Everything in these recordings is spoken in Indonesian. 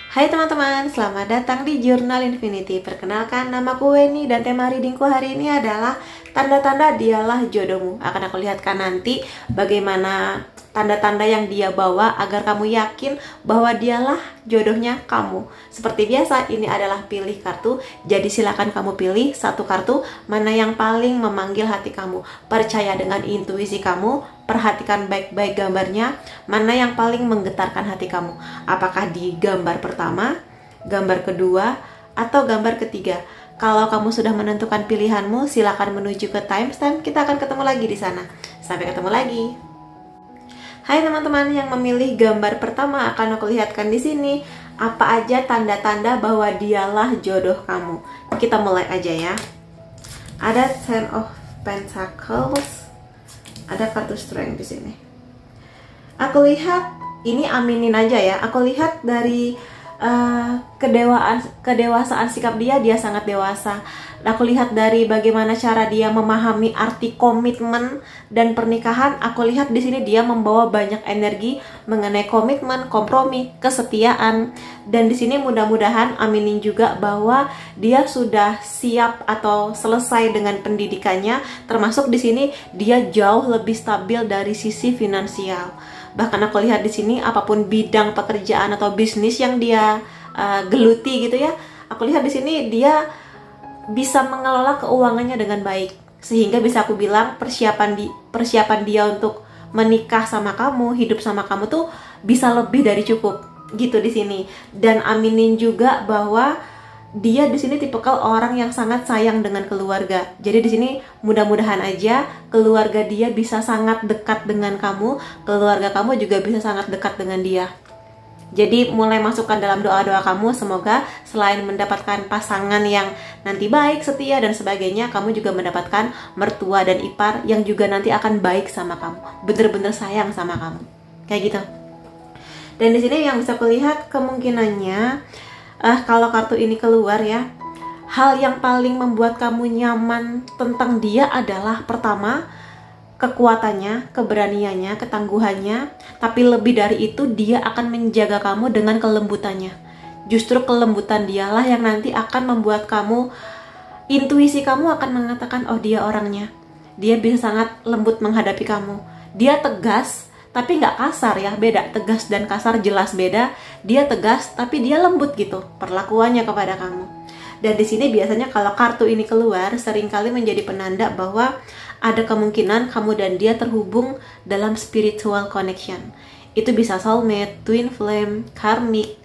Hai teman-teman, selamat datang di Jurnal Infinity. Perkenalkan, namaku Weni dan tema readingku hari ini adalah tanda-tanda dialah jodohmu. Akan aku lihatkan nanti bagaimana tanda-tanda yang dia bawa agar kamu yakin bahwa dialah jodohnya kamu. Seperti biasa, ini adalah pilih kartu. Jadi silakan kamu pilih satu kartu mana yang paling memanggil hati kamu. Percaya dengan intuisi kamu, perhatikan baik-baik gambarnya, mana yang paling menggetarkan hati kamu. Apakah di gambar pertama, gambar kedua, atau gambar ketiga? Kalau kamu sudah menentukan pilihanmu, silakan menuju ke timestamp. Kita akan ketemu lagi di sana. Sampai ketemu lagi. Hai teman-teman yang memilih gambar pertama, akan aku lihatkan di sini apa aja tanda-tanda bahwa dialah jodoh kamu. Kita mulai aja ya. Ada Ten of Pentacles, ada kartu Strength di sini. Aku lihat ini aminin aja ya. Aku lihat dari kedewasaan sikap dia sangat dewasa. Aku lihat dari bagaimana cara dia memahami arti komitmen dan pernikahan. Aku lihat di sini dia membawa banyak energi mengenai komitmen, kompromi, kesetiaan. Dan di sini mudah-mudahan aminin juga bahwa dia sudah siap atau selesai dengan pendidikannya. Termasuk di sini dia jauh lebih stabil dari sisi finansial. Bahkan aku lihat di sini apapun bidang pekerjaan atau bisnis yang dia geluti gitu ya. Aku lihat di sini dia bisa mengelola keuangannya dengan baik, sehingga bisa aku bilang persiapan dia untuk menikah sama kamu, hidup sama kamu tuh bisa lebih dari cukup gitu di sini. Dan aminin juga bahwa dia di sini tipikal orang yang sangat sayang dengan keluarga. Jadi di sini mudah-mudahan aja keluarga dia bisa sangat dekat dengan kamu, keluarga kamu juga bisa sangat dekat dengan dia. Jadi mulai masukkan dalam doa-doa kamu, semoga selain mendapatkan pasangan yang nanti baik, setia dan sebagainya, kamu juga mendapatkan mertua dan ipar yang juga nanti akan baik sama kamu, bener-bener sayang sama kamu, kayak gitu. Dan di sini yang bisa kulihat kemungkinannya, kalau kartu ini keluar ya, hal yang paling membuat kamu nyaman tentang dia adalah pertama, kekuatannya, keberaniannya, ketangguhannya. Tapi lebih dari itu, dia akan menjaga kamu dengan kelembutannya. Justru kelembutan dialah yang nanti akan membuat kamu, intuisi kamu akan mengatakan, oh dia orangnya. Dia bisa sangat lembut menghadapi kamu. Dia tegas, tapi nggak kasar ya, beda. Tegas dan kasar jelas beda. Dia tegas, tapi dia lembut gitu perlakuannya kepada kamu. Dan di sini biasanya kalau kartu ini keluar, seringkali menjadi penanda bahwa ada kemungkinan kamu dan dia terhubung dalam spiritual connection. Itu bisa soulmate, twin flame, karmic,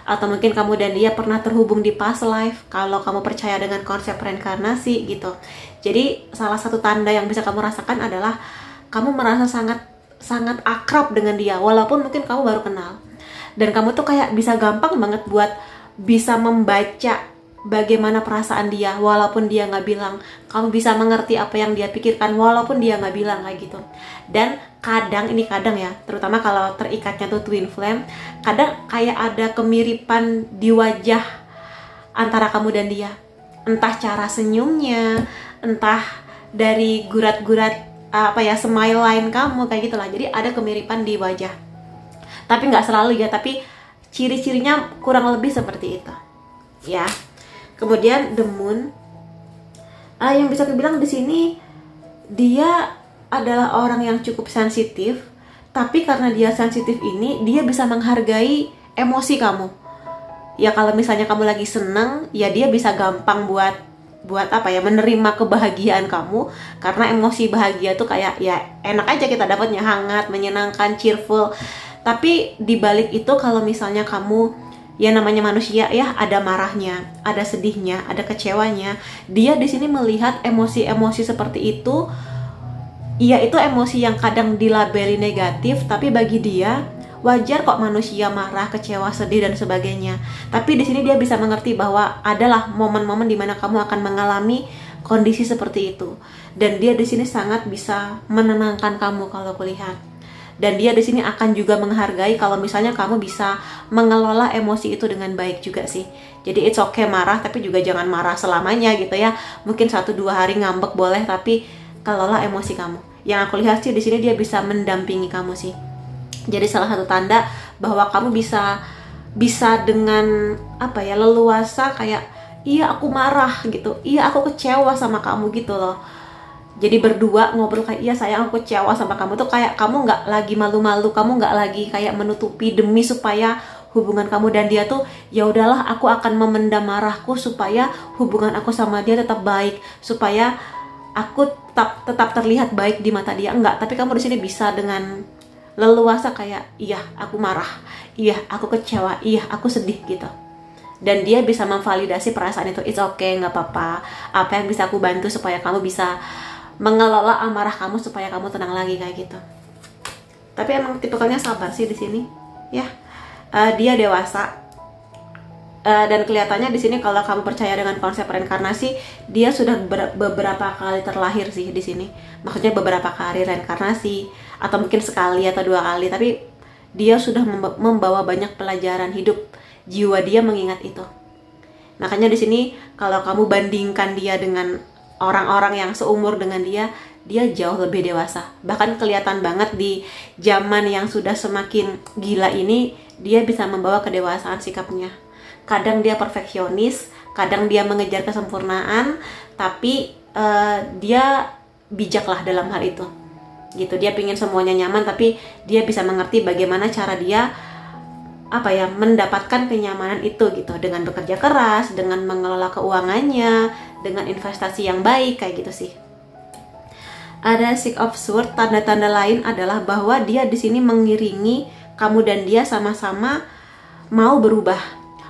atau mungkin kamu dan dia pernah terhubung di past life kalau kamu percaya dengan konsep reinkarnasi gitu. Jadi salah satu tanda yang bisa kamu rasakan adalah kamu merasa sangat akrab dengan dia walaupun mungkin kamu baru kenal. Dan kamu tuh kayak bisa gampang banget buat bisa membaca bagaimana perasaan dia walaupun dia nggak bilang. Kamu bisa mengerti apa yang dia pikirkan walaupun dia nggak bilang, kayak gitu. Dan kadang ya, terutama kalau terikatnya tuh twin flame, kadang kayak ada kemiripan di wajah antara kamu dan dia. Entah cara senyumnya, entah dari gurat-gurat smile line kamu, kayak gitulah. Jadi ada kemiripan di wajah. Tapi nggak selalu ya, tapi ciri-cirinya kurang lebih seperti itu ya. Kemudian the moon, yang bisa dibilang di sini dia adalah orang yang cukup sensitif, tapi karena dia sensitif ini, dia bisa menghargai emosi kamu. Ya kalau misalnya kamu lagi seneng, ya dia bisa gampang buat menerima kebahagiaan kamu, karena emosi bahagia tuh kayak ya enak aja kita dapatnya, hangat, menyenangkan, cheerful. Tapi dibalik itu kalau misalnya kamu, ya namanya manusia ya, ada marahnya, ada sedihnya, ada kecewanya. Dia di sini melihat emosi-emosi seperti itu. Iya, itu emosi yang kadang dilabeli negatif, tapi bagi dia wajar kok manusia marah, kecewa, sedih dan sebagainya. Tapi di sini dia bisa mengerti bahwa adalah momen-momen dimana kamu akan mengalami kondisi seperti itu. Dan dia di sini sangat bisa menenangkan kamu kalau kulihat. Dan dia di sini akan juga menghargai kalau misalnya kamu bisa mengelola emosi itu dengan baik juga sih. Jadi it's okay marah, tapi juga jangan marah selamanya gitu ya. Mungkin 1-2 hari ngambek boleh, tapi kelola emosi kamu. Yang aku lihat sih di sini dia bisa mendampingi kamu sih. Jadi salah satu tanda bahwa kamu bisa bisa dengan apa ya, leluasa kayak iya aku marah gitu, iya aku kecewa sama kamu gitu loh. Jadi berdua ngobrol kayak iya sayang aku kecewa sama kamu tuh kayak kamu nggak lagi malu-malu, kamu nggak lagi kayak menutupi demi supaya hubungan kamu dan dia tuh ya udahlah aku akan memendam marahku supaya hubungan aku sama dia tetap baik, supaya aku tetap terlihat baik di mata dia. Enggak, tapi kamu di sini bisa dengan leluasa kayak iya aku marah, iya aku kecewa, iya aku sedih gitu. Dan dia bisa memvalidasi perasaan itu. It's okay, nggak apa-apa, apa yang bisa aku bantu supaya kamu bisa mengelola amarah kamu supaya kamu tenang lagi kayak gitu. Tapi emang tipikalnya sabar sih di sini ya. Dia dewasa. Dan kelihatannya di sini kalau kamu percaya dengan konsep reinkarnasi, dia sudah beberapa kali terlahir sih di sini. Maksudnya beberapa kali reinkarnasi, atau mungkin sekali atau 2 kali, tapi dia sudah membawa banyak pelajaran hidup. Jiwa dia mengingat itu. Makanya di sini kalau kamu bandingkan dia dengan orang-orang yang seumur dengan dia jauh lebih dewasa. Bahkan kelihatan banget di zaman yang sudah semakin gila ini, dia bisa membawa kedewasaan sikapnya. Kadang dia perfeksionis, kadang dia mengejar kesempurnaan, tapi dia bijaklah dalam hal itu. Gitu, dia pingin semuanya nyaman, tapi dia bisa mengerti bagaimana cara dia mendapatkan kenyamanan itu gitu, dengan bekerja keras, dengan mengelola keuangannya, dengan investasi yang baik kayak gitu sih. Ada Six of Swords, tanda-tanda lain adalah bahwa dia di sini mengiringi kamu dan dia sama-sama mau berubah.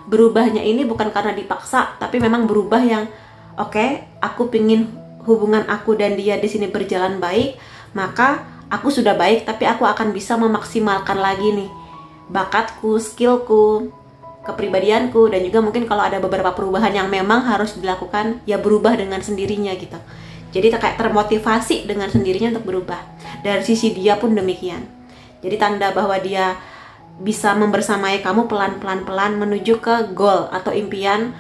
Berubahnya ini bukan karena dipaksa, tapi memang berubah yang oke, aku pingin hubungan aku dan dia di sini berjalan baik, maka aku sudah baik, tapi aku akan bisa memaksimalkan lagi nih bakatku, skillku, kepribadianku, dan juga mungkin kalau ada beberapa perubahan yang memang harus dilakukan, ya berubah dengan sendirinya gitu. Jadi kayak termotivasi dengan sendirinya untuk berubah. Dari sisi dia pun demikian. Jadi tanda bahwa dia bisa membersamai kamu pelan-pelan menuju ke goal atau impian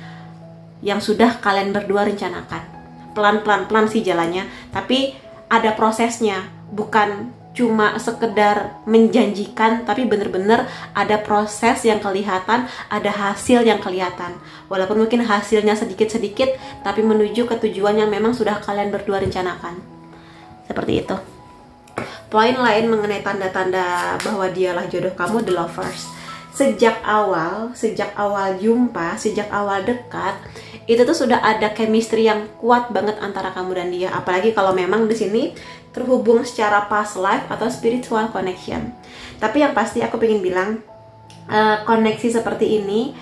yang sudah kalian berdua rencanakan. Pelan-pelan sih jalannya, tapi ada prosesnya, bukan cuma sekedar menjanjikan, tapi bener-bener ada proses yang kelihatan, ada hasil yang kelihatan. Walaupun mungkin hasilnya sedikit-sedikit, tapi menuju ke tujuan yang memang sudah kalian berdua rencanakan. Seperti itu. Poin lain mengenai tanda-tanda bahwa dialah jodoh kamu, the lovers. Sejak awal jumpa, sejak awal dekat, itu tuh sudah ada chemistry yang kuat banget antara kamu dan dia. Apalagi kalau memang di sini terhubung secara past life atau spiritual connection. Tapi yang pasti aku pengen bilang, koneksi seperti ini,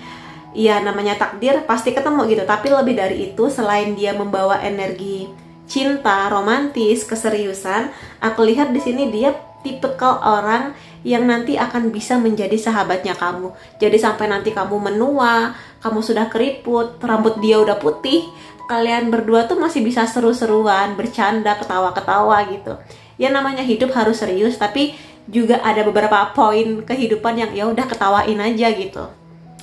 ya namanya takdir, pasti ketemu gitu. Tapi lebih dari itu, selain dia membawa energi cinta, romantis, keseriusan, aku lihat di sini dia tipikal orang yang nanti akan bisa menjadi sahabatnya kamu. Jadi sampai nanti kamu menua, kamu sudah keriput, rambut dia udah putih, kalian berdua tuh masih bisa seru-seruan, bercanda, ketawa-ketawa gitu. Ya namanya hidup harus serius, tapi juga ada beberapa poin kehidupan yang ya udah ketawain aja gitu.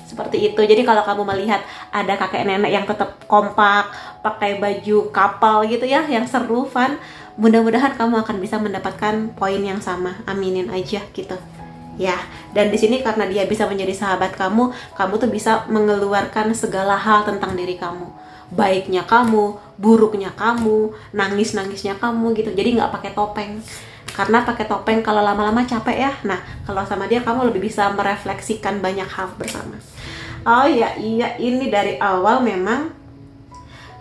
Seperti itu. Jadi kalau kamu melihat ada kakek nenek yang tetap kompak, pakai baju kapal gitu ya, yang seru, fun, mudah-mudahan kamu akan bisa mendapatkan poin yang sama. Aminin aja gitu. Ya, dan di sini karena dia bisa menjadi sahabat kamu tuh bisa mengeluarkan segala hal tentang diri kamu. Baiknya kamu, buruknya kamu, nangis-nangisnya kamu gitu. Jadi nggak pakai topeng. Karena pakai topeng kalau lama-lama capek ya. Nah, kalau sama dia kamu lebih bisa merefleksikan banyak hal bersama. Oh iya, ini dari awal memang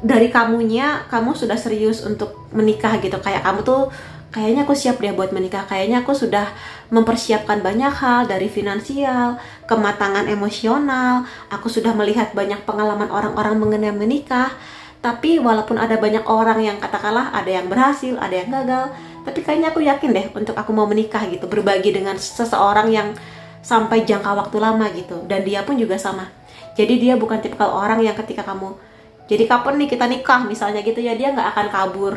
dari kamu sudah serius untuk menikah gitu. Kayak kamu tuh kayaknya aku siap deh buat menikah. Kayaknya aku sudah mempersiapkan banyak hal, dari finansial, kematangan emosional. Aku sudah melihat banyak pengalaman orang-orang mengenai menikah. Tapi walaupun ada banyak orang yang katakanlah ada yang berhasil, ada yang gagal, tapi kayaknya aku yakin deh untuk aku mau menikah gitu, berbagi dengan seseorang yang sampai jangka waktu lama gitu. Dan dia pun juga sama. Jadi dia bukan tipikal orang yang ketika kamu, jadi kapan nih kita nikah misalnya gitu ya, dia nggak akan kabur.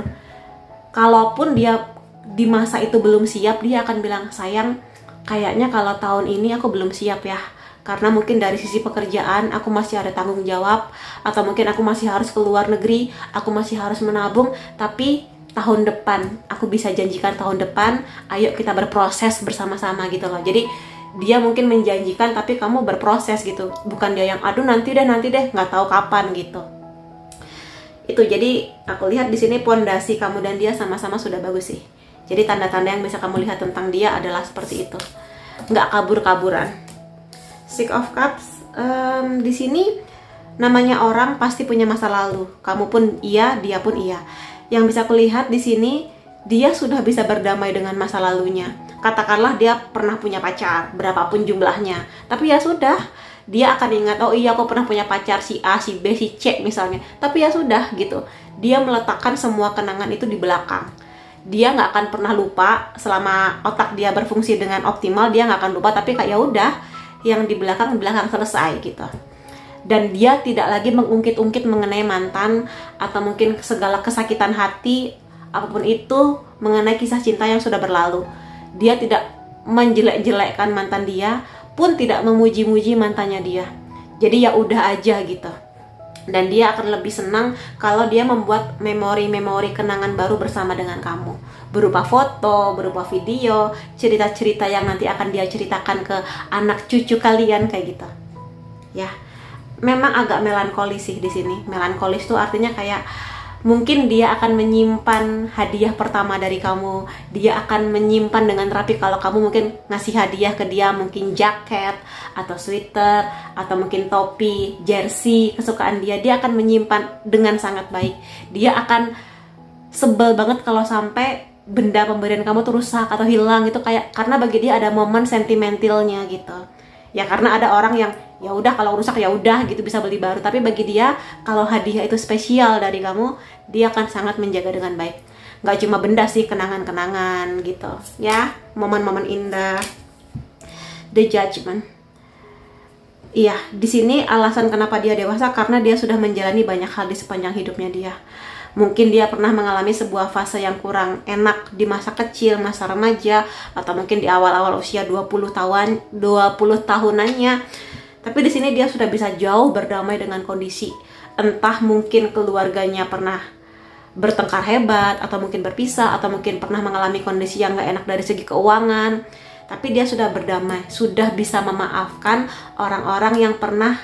Kalaupun dia di masa itu belum siap, dia akan bilang, sayang kayaknya kalau tahun ini aku belum siap ya, karena mungkin dari sisi pekerjaan aku masih ada tanggung jawab, atau mungkin aku masih harus ke luar negeri, aku masih harus menabung. Tapi tahun depan, aku bisa janjikan tahun depan, ayo kita berproses bersama-sama gitu loh. Jadi dia mungkin menjanjikan tapi kamu berproses gitu, bukan dia yang aduh nanti deh nggak tahu kapan gitu. Itu jadi aku lihat di sini pondasi kamu dan dia sama-sama sudah bagus sih. Jadi tanda-tanda yang bisa kamu lihat tentang dia adalah seperti itu, nggak kabur-kaburan. Six of Cups, di sini namanya orang pasti punya masa lalu, kamu pun iya, dia pun iya. Yang bisa kulihat di sini dia sudah bisa berdamai dengan masa lalunya. Katakanlah dia pernah punya pacar, berapapun jumlahnya, tapi ya sudah, dia akan ingat, oh iya aku pernah punya pacar si A, si B, si C misalnya. Tapi ya sudah gitu, dia meletakkan semua kenangan itu di belakang. Dia nggak akan pernah lupa selama otak dia berfungsi dengan optimal, dia nggak akan lupa. Tapi kayak ya udah, yang di belakang selesai gitu. Dan dia tidak lagi mengungkit-ungkit mengenai mantan atau mungkin segala kesakitan hati apapun itu mengenai kisah cinta yang sudah berlalu. Dia tidak menjelek-jelekkan mantan dia, pun tidak memuji-muji mantannya dia. Jadi ya udah aja gitu. Dan dia akan lebih senang kalau dia membuat memori-memori kenangan baru bersama dengan kamu, berupa foto, berupa video, cerita-cerita yang nanti akan dia ceritakan ke anak cucu kalian kayak gitu. Ya, memang agak melankolis sih di sini. Melankolis tuh artinya kayak mungkin dia akan menyimpan hadiah pertama dari kamu. Dia akan menyimpan dengan rapi kalau kamu mungkin ngasih hadiah ke dia, mungkin jaket atau sweater atau mungkin topi, jersey kesukaan dia. Dia akan menyimpan dengan sangat baik. Dia akan sebel banget kalau sampai benda pemberian kamu tuh rusak atau hilang gitu, kayak karena bagi dia ada momen sentimentalnya gitu. Ya karena ada orang yang ya udah kalau rusak ya udah gitu bisa beli baru, tapi bagi dia kalau hadiah itu spesial dari kamu, dia akan sangat menjaga dengan baik. Nggak cuma benda sih, kenangan-kenangan gitu ya, momen-momen indah. The Judgment. Iya, di sini alasan kenapa dia dewasa karena dia sudah menjalani banyak hal di sepanjang hidupnya dia. Mungkin dia pernah mengalami sebuah fase yang kurang enak di masa kecil, masa remaja, atau mungkin di awal-awal usia 20 tahunannya. Tapi di sini dia sudah bisa jauh berdamai dengan kondisi. Entah mungkin keluarganya pernah bertengkar hebat, atau mungkin berpisah, atau mungkin pernah mengalami kondisi yang gak enak dari segi keuangan. Tapi dia sudah berdamai, sudah bisa memaafkan orang-orang yang pernah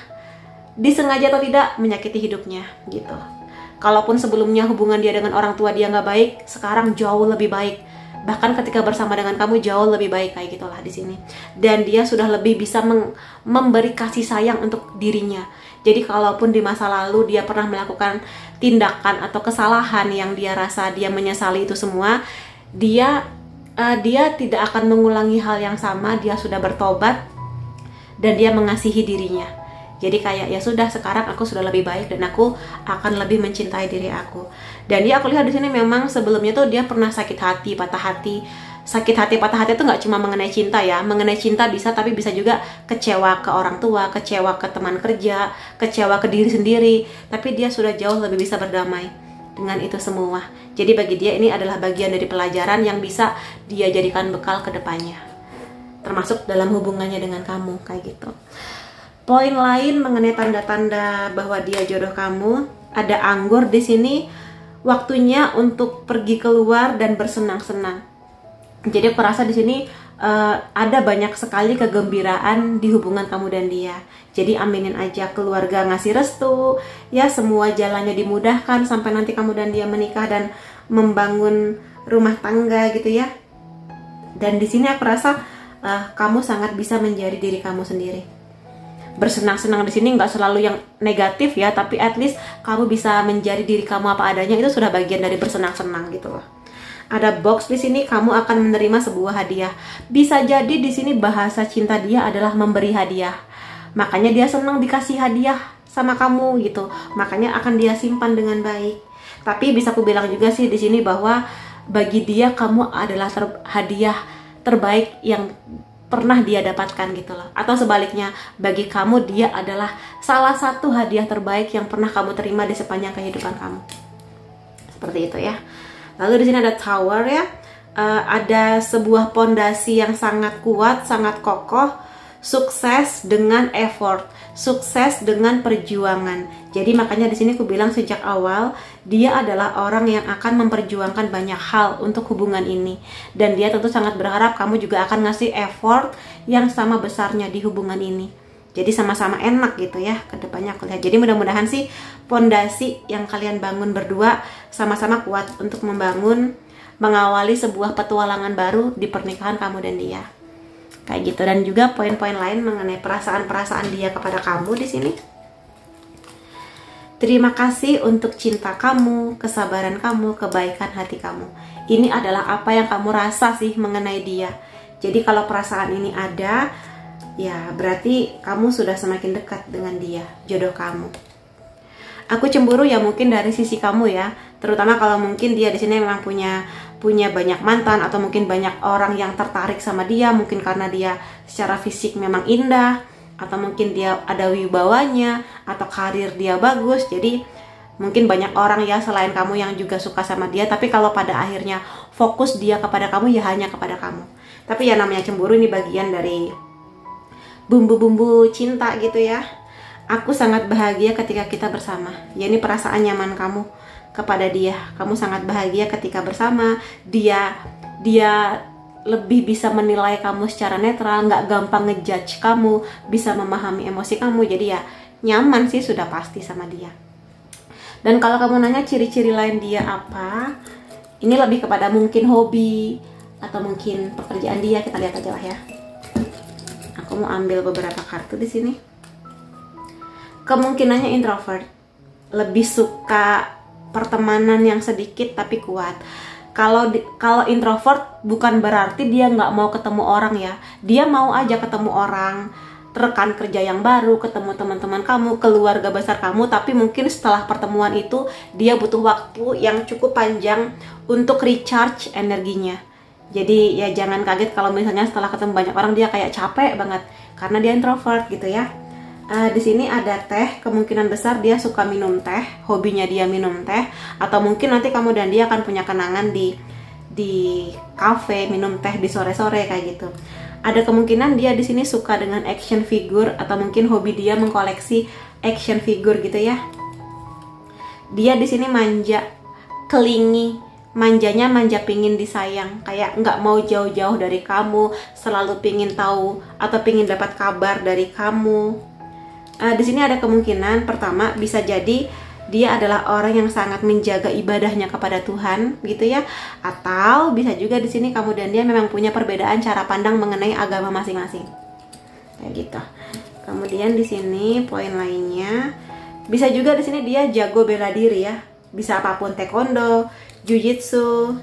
disengaja atau tidak menyakiti hidupnya gitu. Kalaupun sebelumnya hubungan dia dengan orang tua dia nggak baik, sekarang jauh lebih baik. Bahkan ketika bersama dengan kamu jauh lebih baik kayak gitulah di sini. Dan dia sudah lebih bisa memberi kasih sayang untuk dirinya. Jadi kalaupun di masa lalu dia pernah melakukan tindakan atau kesalahan yang dia rasa dia menyesali itu semua, dia tidak akan mengulangi hal yang sama. Dia sudah bertobat dan dia mengasihi dirinya. Jadi kayak ya sudah, sekarang aku sudah lebih baik dan aku akan lebih mencintai diri aku. Dan dia aku lihat di sini memang sebelumnya tuh dia pernah sakit hati, patah hati. Sakit hati, patah hati itu nggak cuma mengenai cinta ya. Mengenai cinta bisa, tapi bisa juga kecewa ke orang tua, kecewa ke teman kerja, kecewa ke diri sendiri. Tapi dia sudah jauh lebih bisa berdamai dengan itu semua. Jadi bagi dia ini adalah bagian dari pelajaran yang bisa dia jadikan bekal ke depannya. Termasuk dalam hubungannya dengan kamu kayak gitu. Poin lain mengenai tanda-tanda bahwa dia jodoh kamu, ada anggur di sini, waktunya untuk pergi keluar dan bersenang-senang. Jadi aku rasa di sini ada banyak sekali kegembiraan di hubungan kamu dan dia. Jadi aminin aja, keluarga ngasih restu, ya semua jalannya dimudahkan sampai nanti kamu dan dia menikah dan membangun rumah tangga gitu ya. Dan di sini aku rasa kamu sangat bisa menjadi diri kamu sendiri. Bersenang-senang di sini nggak selalu yang negatif ya, tapi at least kamu bisa menjadi diri kamu apa adanya, itu sudah bagian dari bersenang-senang gitu loh. Ada box di sini, kamu akan menerima sebuah hadiah. Bisa jadi di sini bahasa cinta dia adalah memberi hadiah. Makanya dia senang dikasih hadiah sama kamu gitu. Makanya akan dia simpan dengan baik. Tapi bisa aku bilang juga sih di sini bahwa bagi dia kamu adalah hadiah terbaik yang pernah dia dapatkan gitu loh. Atau sebaliknya, bagi kamu dia adalah salah satu hadiah terbaik yang pernah kamu terima di sepanjang kehidupan kamu. Seperti itu ya. Lalu di sini ada Tower ya. Ada sebuah pondasi yang sangat kuat, sangat kokoh, sukses dengan effort, sukses dengan perjuangan. Jadi makanya di sini aku bilang sejak awal dia adalah orang yang akan memperjuangkan banyak hal untuk hubungan ini. Dan dia tentu sangat berharap kamu juga akan ngasih effort yang sama besarnya di hubungan ini. Jadi sama-sama enak gitu ya ke depannya aku lihat. Jadi mudah-mudahan sih pondasi yang kalian bangun berdua sama-sama kuat untuk mengawali sebuah petualangan baru di pernikahan kamu dan dia. Kayak gitu. Dan juga poin-poin lain mengenai perasaan-perasaan dia kepada kamu di sini. Terima kasih untuk cinta kamu, kesabaran kamu, kebaikan hati kamu. Ini adalah apa yang kamu rasa sih mengenai dia. Jadi kalau perasaan ini ada, ya berarti kamu sudah semakin dekat dengan dia, jodoh kamu. Aku cemburu ya mungkin dari sisi kamu ya, terutama kalau mungkin dia di sini memang punya banyak mantan, atau mungkin banyak orang yang tertarik sama dia, mungkin karena dia secara fisik memang indah, atau mungkin dia ada wibawanya, atau karir dia bagus. Jadi mungkin banyak orang ya selain kamu yang juga suka sama dia, tapi kalau pada akhirnya fokus dia kepada kamu ya hanya kepada kamu. Tapi ya namanya cemburu, ini bagian dari bumbu-bumbu cinta gitu ya. Aku sangat bahagia ketika kita bersama. Ya ini perasaan nyaman kamu kepada dia. Kamu sangat bahagia ketika bersama dia. Dia lebih bisa menilai kamu secara netral, nggak gampang ngejudge kamu, bisa memahami emosi kamu. Jadi ya nyaman sih sudah pasti sama dia. Dan kalau kamu nanya ciri-ciri lain dia apa, ini lebih kepada mungkin hobi atau mungkin pekerjaan dia. Kita lihat aja lah ya. Aku mau ambil beberapa kartu di sini. Kemungkinannya introvert, lebih suka pertemanan yang sedikit tapi kuat. Kalau introvert bukan berarti dia nggak mau ketemu orang ya. Dia mau aja ketemu orang, rekan kerja yang baru, ketemu teman-teman kamu, keluarga besar kamu. Tapi mungkin setelah pertemuan itu dia butuh waktu yang cukup panjang untuk recharge energinya. Jadi ya jangan kaget kalau misalnya setelah ketemu banyak orang dia kayak capek banget, karena dia introvert gitu ya. Di sini ada teh, kemungkinan besar dia suka minum teh, hobinya dia minum teh, atau mungkin nanti kamu dan dia akan punya kenangan di cafe minum teh di sore-sore kayak gitu. Ada kemungkinan dia di sini suka dengan action figure, atau mungkin hobi dia mengkoleksi action figure gitu ya. Dia di sini manja, kelingi, manjanya manja pingin disayang, kayak nggak mau jauh-jauh dari kamu, selalu pingin tahu atau pingin dapat kabar dari kamu. Di sini ada kemungkinan pertama bisa jadi dia adalah orang yang sangat menjaga ibadahnya kepada Tuhan gitu ya, atau bisa juga di sini kamu dan dia memang punya perbedaan cara pandang mengenai agama masing-masing kayak gitu. Kemudian di sini poin lainnya bisa juga di sini dia jago bela diri ya, bisa apapun, taekwondo, jujitsu.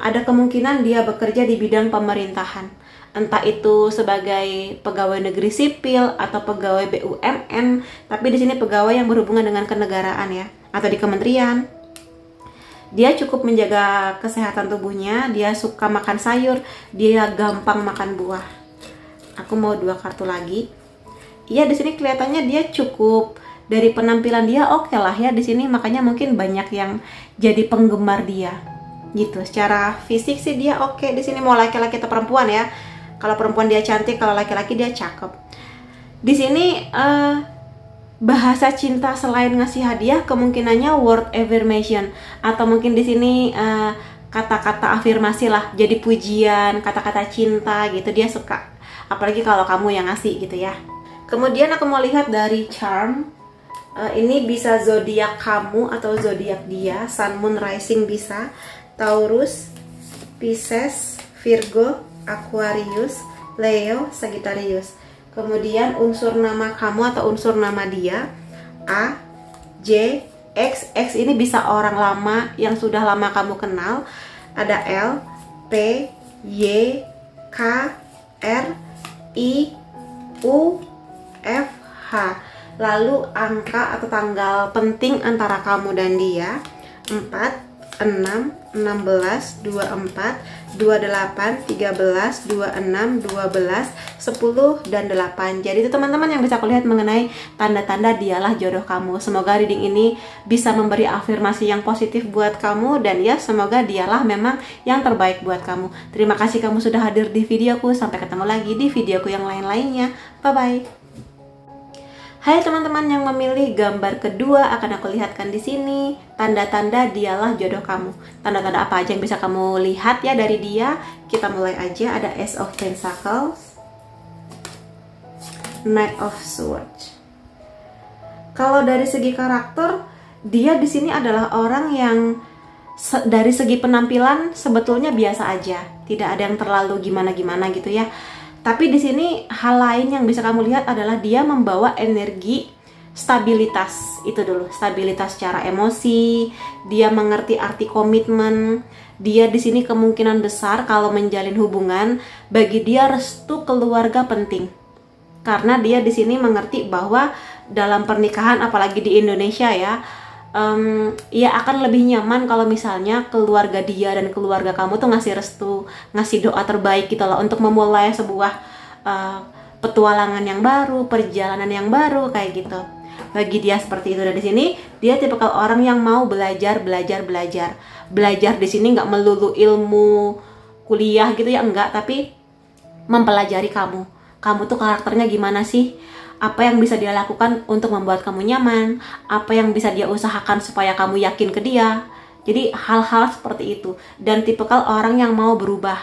Ada kemungkinan dia bekerja di bidang pemerintahan, entah itu sebagai pegawai negeri sipil atau pegawai BUMN, tapi di sini pegawai yang berhubungan dengan kenegaraan ya, atau di kementerian. Dia cukup menjaga kesehatan tubuhnya, dia suka makan sayur, dia gampang makan buah. Aku mau 2 kartu lagi. Iya, di sini kelihatannya dia cukup, dari penampilan dia oke lah ya di sini, makanya mungkin banyak yang jadi penggemar dia gitu. Secara fisik sih dia oke di sini, mau laki-laki atau perempuan ya. Kalau perempuan dia cantik, kalau laki-laki dia cakep. Di sini bahasa cinta selain ngasih hadiah kemungkinannya word affirmation, atau mungkin di sini kata-kata afirmasi lah, jadi pujian, kata-kata cinta gitu dia suka. Apalagi kalau kamu yang ngasih gitu ya. Kemudian aku mau lihat dari charm. Ini bisa zodiak kamu atau zodiak dia, Sun, Moon, Rising bisa, Taurus, Pisces, Virgo, Aquarius, Leo, Sagittarius. Kemudian unsur nama kamu atau unsur nama dia, A, J, X. X ini bisa orang lama yang sudah lama kamu kenal. Ada L, P, Y, K, R, I, U, F, H. Lalu angka atau tanggal penting antara kamu dan dia, 4, 6, 16, 24, 28, 13, 26, 12, 10, dan 8. Jadi itu teman-teman yang bisa aku lihat mengenai tanda-tanda dialah jodoh kamu. Semoga reading ini bisa memberi afirmasi yang positif buat kamu, dan ya semoga dialah memang yang terbaik buat kamu. Terima kasih kamu sudah hadir di videoku. Sampai ketemu lagi di videoku yang lain-lainnya. Bye-bye. Hai teman-teman yang memilih gambar kedua, akan aku lihatkan di sini tanda-tanda dialah jodoh kamu. Tanda-tanda apa aja yang bisa kamu lihat ya dari dia? Kita mulai aja. Ada Ace of Pentacles, Knight of Swords. Kalau dari segi karakter, dia di sini adalah orang yang dari segi penampilan sebetulnya biasa aja, tidak ada yang terlalu gimana-gimana gitu ya. Tapi di sini hal lain yang bisa kamu lihat adalah dia membawa energi stabilitas. Itu dulu, stabilitas secara emosi, dia mengerti arti komitmen. Dia di sini kemungkinan besar kalau menjalin hubungan, bagi dia restu keluarga penting. Karena dia di sini mengerti bahwa dalam pernikahan, apalagi di Indonesia ya, ya akan lebih nyaman kalau misalnya keluarga dia dan keluarga kamu tuh ngasih restu, ngasih doa terbaik gitu loh untuk memulai sebuah petualangan yang baru, perjalanan yang baru kayak gitu. Bagi dia seperti itu. Dan di sini dia tipikal orang yang mau belajar. Belajar di sini nggak melulu ilmu kuliah gitu ya, enggak, tapi mempelajari kamu. Kamu tuh karakternya gimana sih? Apa yang bisa dia lakukan untuk membuat kamu nyaman, apa yang bisa dia usahakan supaya kamu yakin ke dia. Jadi hal-hal seperti itu. Dan tipikal orang yang mau berubah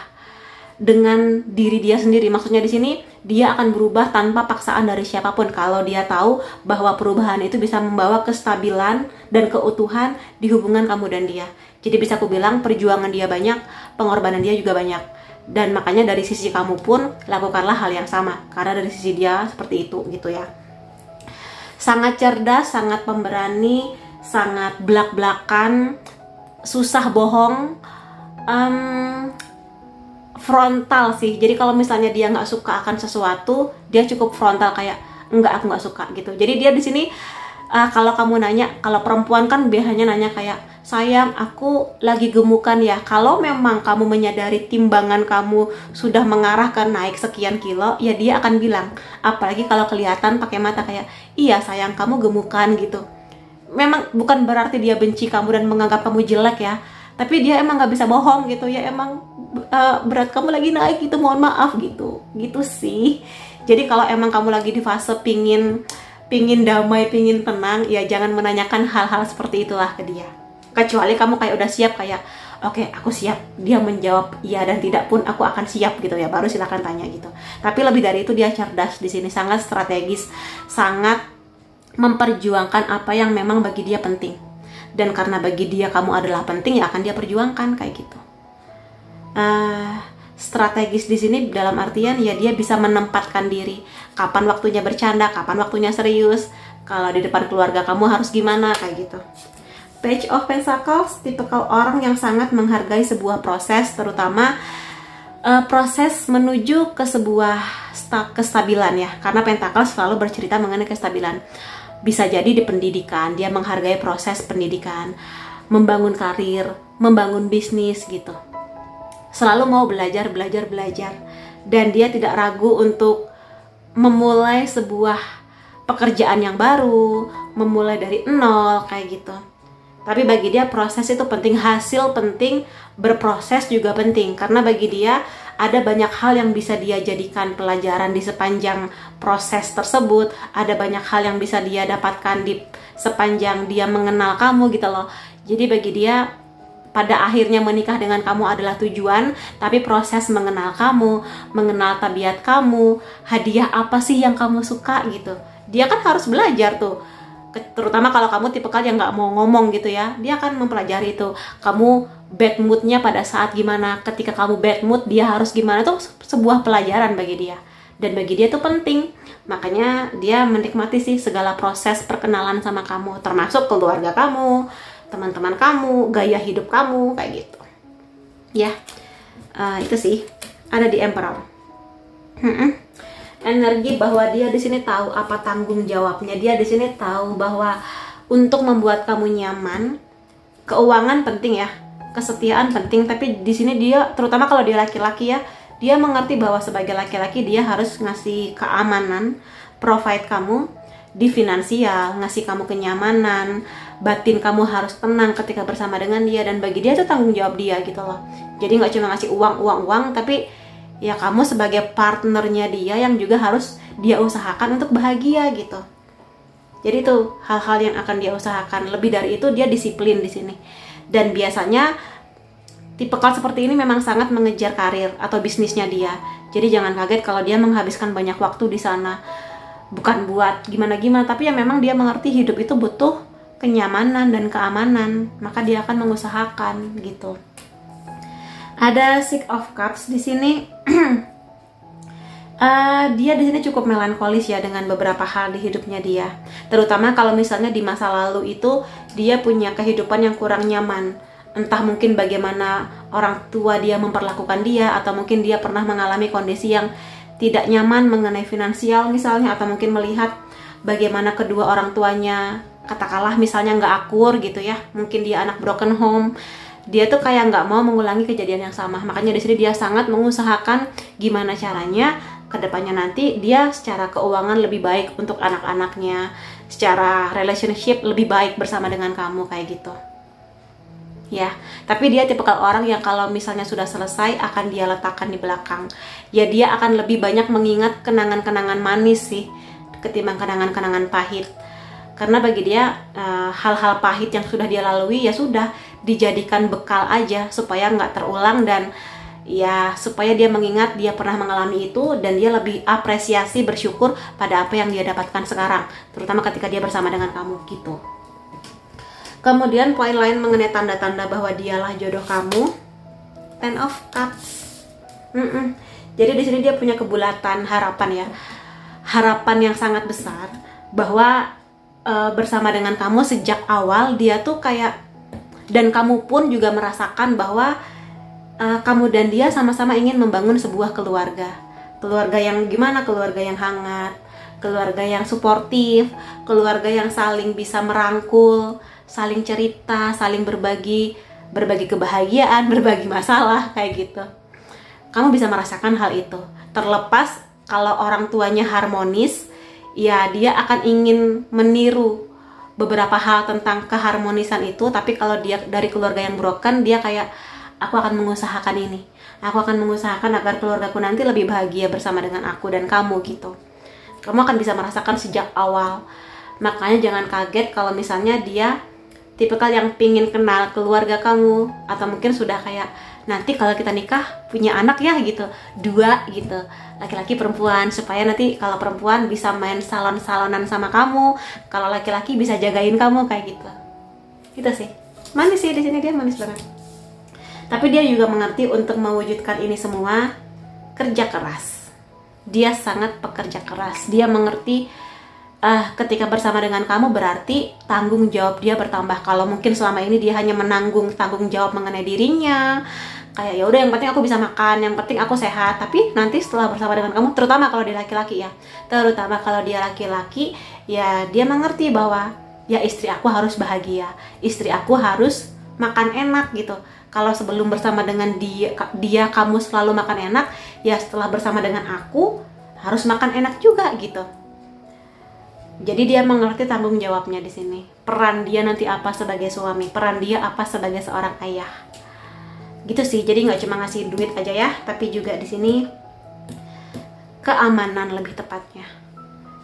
dengan diri dia sendiri. Maksudnya di sini dia akan berubah tanpa paksaan dari siapapun kalau dia tahu bahwa perubahan itu bisa membawa kestabilan dan keutuhan di hubungan kamu dan dia. Jadi bisa aku bilang perjuangan dia banyak, pengorbanan dia juga banyak. Dan makanya dari sisi kamu pun lakukanlah hal yang sama, karena dari sisi dia seperti itu gitu ya. Sangat cerdas, sangat pemberani, sangat belak-belakan, susah bohong, frontal sih. Jadi kalau misalnya dia nggak suka akan sesuatu, dia cukup frontal kayak enggak, aku nggak suka gitu. Jadi dia di sini kalau kamu nanya, kalau perempuan kan biasanya nanya kayak, sayang aku lagi gemukan ya. Kalau memang kamu menyadari timbangan kamu sudah mengarah ke naik sekian kilo, ya dia akan bilang. Apalagi kalau kelihatan pakai mata kayak, iya sayang kamu gemukan gitu. Memang bukan berarti dia benci kamu dan menganggap kamu jelek ya, tapi dia emang nggak bisa bohong gitu ya. Emang berat kamu lagi naik gitu, mohon maaf gitu sih. Jadi kalau emang kamu lagi di fase pingin damai, pingin tenang, ya jangan menanyakan hal-hal seperti itulah ke dia. Kecuali kamu kayak udah siap, kayak oke, aku siap. Dia menjawab iya dan tidak pun aku akan siap gitu ya, baru silahkan tanya gitu. Tapi lebih dari itu dia cerdas di sini, sangat strategis, sangat memperjuangkan apa yang memang bagi dia penting. Dan karena bagi dia kamu adalah penting, ya akan dia perjuangkan kayak gitu. Strategis di sini dalam artian ya dia bisa menempatkan diri, kapan waktunya bercanda, kapan waktunya serius, kalau di depan keluarga kamu harus gimana kayak gitu. Page of Pentacles, tipikal orang yang sangat menghargai sebuah proses, terutama proses menuju ke sebuah kestabilan ya, karena Pentacles selalu bercerita mengenai kestabilan. Bisa jadi di pendidikan, dia menghargai proses pendidikan, membangun karir, membangun bisnis gitu. Selalu mau belajar, dan dia tidak ragu untuk memulai sebuah pekerjaan yang baru, memulai dari nol kayak gitu. Tapi bagi dia proses itu penting, hasil penting, berproses juga penting, karena bagi dia ada banyak hal yang bisa dia jadikan pelajaran di sepanjang proses tersebut, ada banyak hal yang bisa dia dapatkan di sepanjang dia mengenal kamu gitu loh. Jadi bagi dia pada akhirnya menikah dengan kamu adalah tujuan, tapi proses mengenal kamu, mengenal tabiat kamu, hadiah apa sih yang kamu suka gitu. Dia kan harus belajar tuh, terutama kalau kamu tipikal yang nggak mau ngomong gitu ya, dia akan mempelajari itu. Kamu bad moodnya pada saat gimana, ketika kamu bad mood dia harus gimana, tuh sebuah pelajaran bagi dia. Dan bagi dia tuh penting, makanya dia menikmati sih segala proses perkenalan sama kamu, termasuk keluarga kamu, teman-teman kamu, gaya hidup kamu, kayak gitu ya. Itu sih ada di Emperor. Energi bahwa dia di sini tahu apa tanggung jawabnya. Dia di sini tahu bahwa untuk membuat kamu nyaman, keuangan penting ya, kesetiaan penting, tapi di sini dia, terutama kalau dia laki-laki ya, dia mengerti bahwa sebagai laki-laki dia harus ngasih keamanan, provide kamu di finansial, ngasih kamu kenyamanan, batin kamu harus tenang ketika bersama dengan dia, dan bagi dia itu tanggung jawab dia gitu loh. Jadi nggak cuma ngasih uang, tapi ya kamu sebagai partnernya dia yang juga harus dia usahakan untuk bahagia gitu. Jadi itu hal-hal yang akan dia usahakan. Lebih dari itu dia disiplin di sini. Dan biasanya tipikal seperti ini memang sangat mengejar karir atau bisnisnya dia. Jadi jangan kaget kalau dia menghabiskan banyak waktu di sana. Bukan buat gimana-gimana, tapi ya memang dia mengerti hidup itu butuh kenyamanan dan keamanan. Maka dia akan mengusahakan gitu. Ada Six of Cups di sini. Dia di sini cukup melankolis ya dengan beberapa hal di hidupnya dia. Terutama kalau misalnya di masa lalu itu dia punya kehidupan yang kurang nyaman. Entah mungkin bagaimana orang tua dia memperlakukan dia, atau mungkin dia pernah mengalami kondisi yang tidak nyaman mengenai finansial misalnya, atau mungkin melihat bagaimana kedua orang tuanya katakanlah misalnya nggak akur gitu ya. Mungkin dia anak broken home. Dia tuh kayak nggak mau mengulangi kejadian yang sama. Makanya di sini dia sangat mengusahakan gimana caranya kedepannya nanti dia secara keuangan lebih baik untuk anak-anaknya, secara relationship lebih baik bersama dengan kamu kayak gitu. Ya, tapi dia tipikal orang yang kalau misalnya sudah selesai akan dia letakkan di belakang. Ya dia akan lebih banyak mengingat kenangan-kenangan manis sih ketimbang kenangan-kenangan pahit. Karena bagi dia hal-hal pahit yang sudah dia lalui ya sudah dijadikan bekal aja supaya nggak terulang, dan ya supaya dia mengingat dia pernah mengalami itu dan dia lebih apresiasi, bersyukur pada apa yang dia dapatkan sekarang, terutama ketika dia bersama dengan kamu gitu. Kemudian poin lain mengenai tanda-tanda bahwa dialah jodoh kamu, Ten of Cups. Jadi di sini dia punya kebulatan harapan ya, harapan yang sangat besar bahwa bersama dengan kamu sejak awal dia tuh kayak, dan kamu pun juga merasakan bahwa kamu dan dia sama-sama ingin membangun sebuah keluarga. Keluarga yang gimana? Keluarga yang hangat, keluarga yang suportif, keluarga yang saling bisa merangkul, saling cerita, saling berbagi kebahagiaan, berbagi masalah kayak gitu. Kamu bisa merasakan hal itu. Terlepas kalau orang tuanya harmonis, ya dia akan ingin meniru beberapa hal tentang keharmonisan itu. Tapi kalau dia dari keluarga yang broken, dia kayak, aku akan mengusahakan ini, aku akan mengusahakan agar keluargaku nanti lebih bahagia bersama dengan aku dan kamu gitu. Kamu akan bisa merasakan sejak awal. Makanya jangan kaget kalau misalnya dia tipikal yang pingin kenal keluarga kamu, atau mungkin sudah kayak, nanti kalau kita nikah punya anak ya gitu, 2 gitu, laki-laki perempuan, supaya nanti kalau perempuan bisa main salon-salonan sama kamu, kalau laki-laki bisa jagain kamu kayak gitu. Gitu sih. Manis sih di sini, dia manis banget. Tapi dia juga mengerti untuk mewujudkan ini semua kerja keras. Dia sangat pekerja keras. Dia mengerti ketika bersama dengan kamu berarti tanggung jawab dia bertambah. Kalau mungkin selama ini dia hanya menanggung tanggung jawab mengenai dirinya, kayak ya udah yang penting aku bisa makan, yang penting aku sehat. Tapi nanti setelah bersama dengan kamu, terutama kalau dia laki-laki ya, terutama kalau dia laki-laki ya, dia mengerti bahwa ya istri aku harus bahagia, istri aku harus makan enak gitu. Kalau sebelum bersama dengan dia kamu selalu makan enak, ya setelah bersama dengan aku harus makan enak juga gitu. Jadi dia mengerti tanggung jawabnya di sini. Peran dia nanti apa sebagai suami, peran dia apa sebagai seorang ayah. Gitu sih. Jadi nggak cuma ngasih duit aja ya, tapi juga di sini keamanan lebih tepatnya.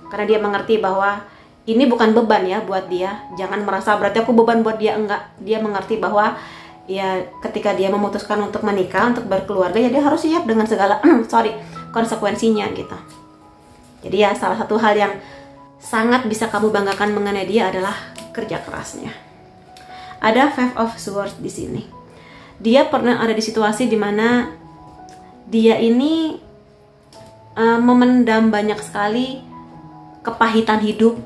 Karena dia mengerti bahwa ini bukan beban ya buat dia. Jangan merasa berarti aku beban buat dia, enggak. Dia mengerti bahwa ya ketika dia memutuskan untuk menikah, untuk berkeluarga, ya dia harus siap dengan segala konsekuensinya gitu. Jadi ya salah satu hal yang sangat bisa kamu banggakan mengenai dia adalah kerja kerasnya. Ada Five of Swords di sini. Dia pernah ada di situasi dimana dia ini memendam banyak sekali kepahitan hidup,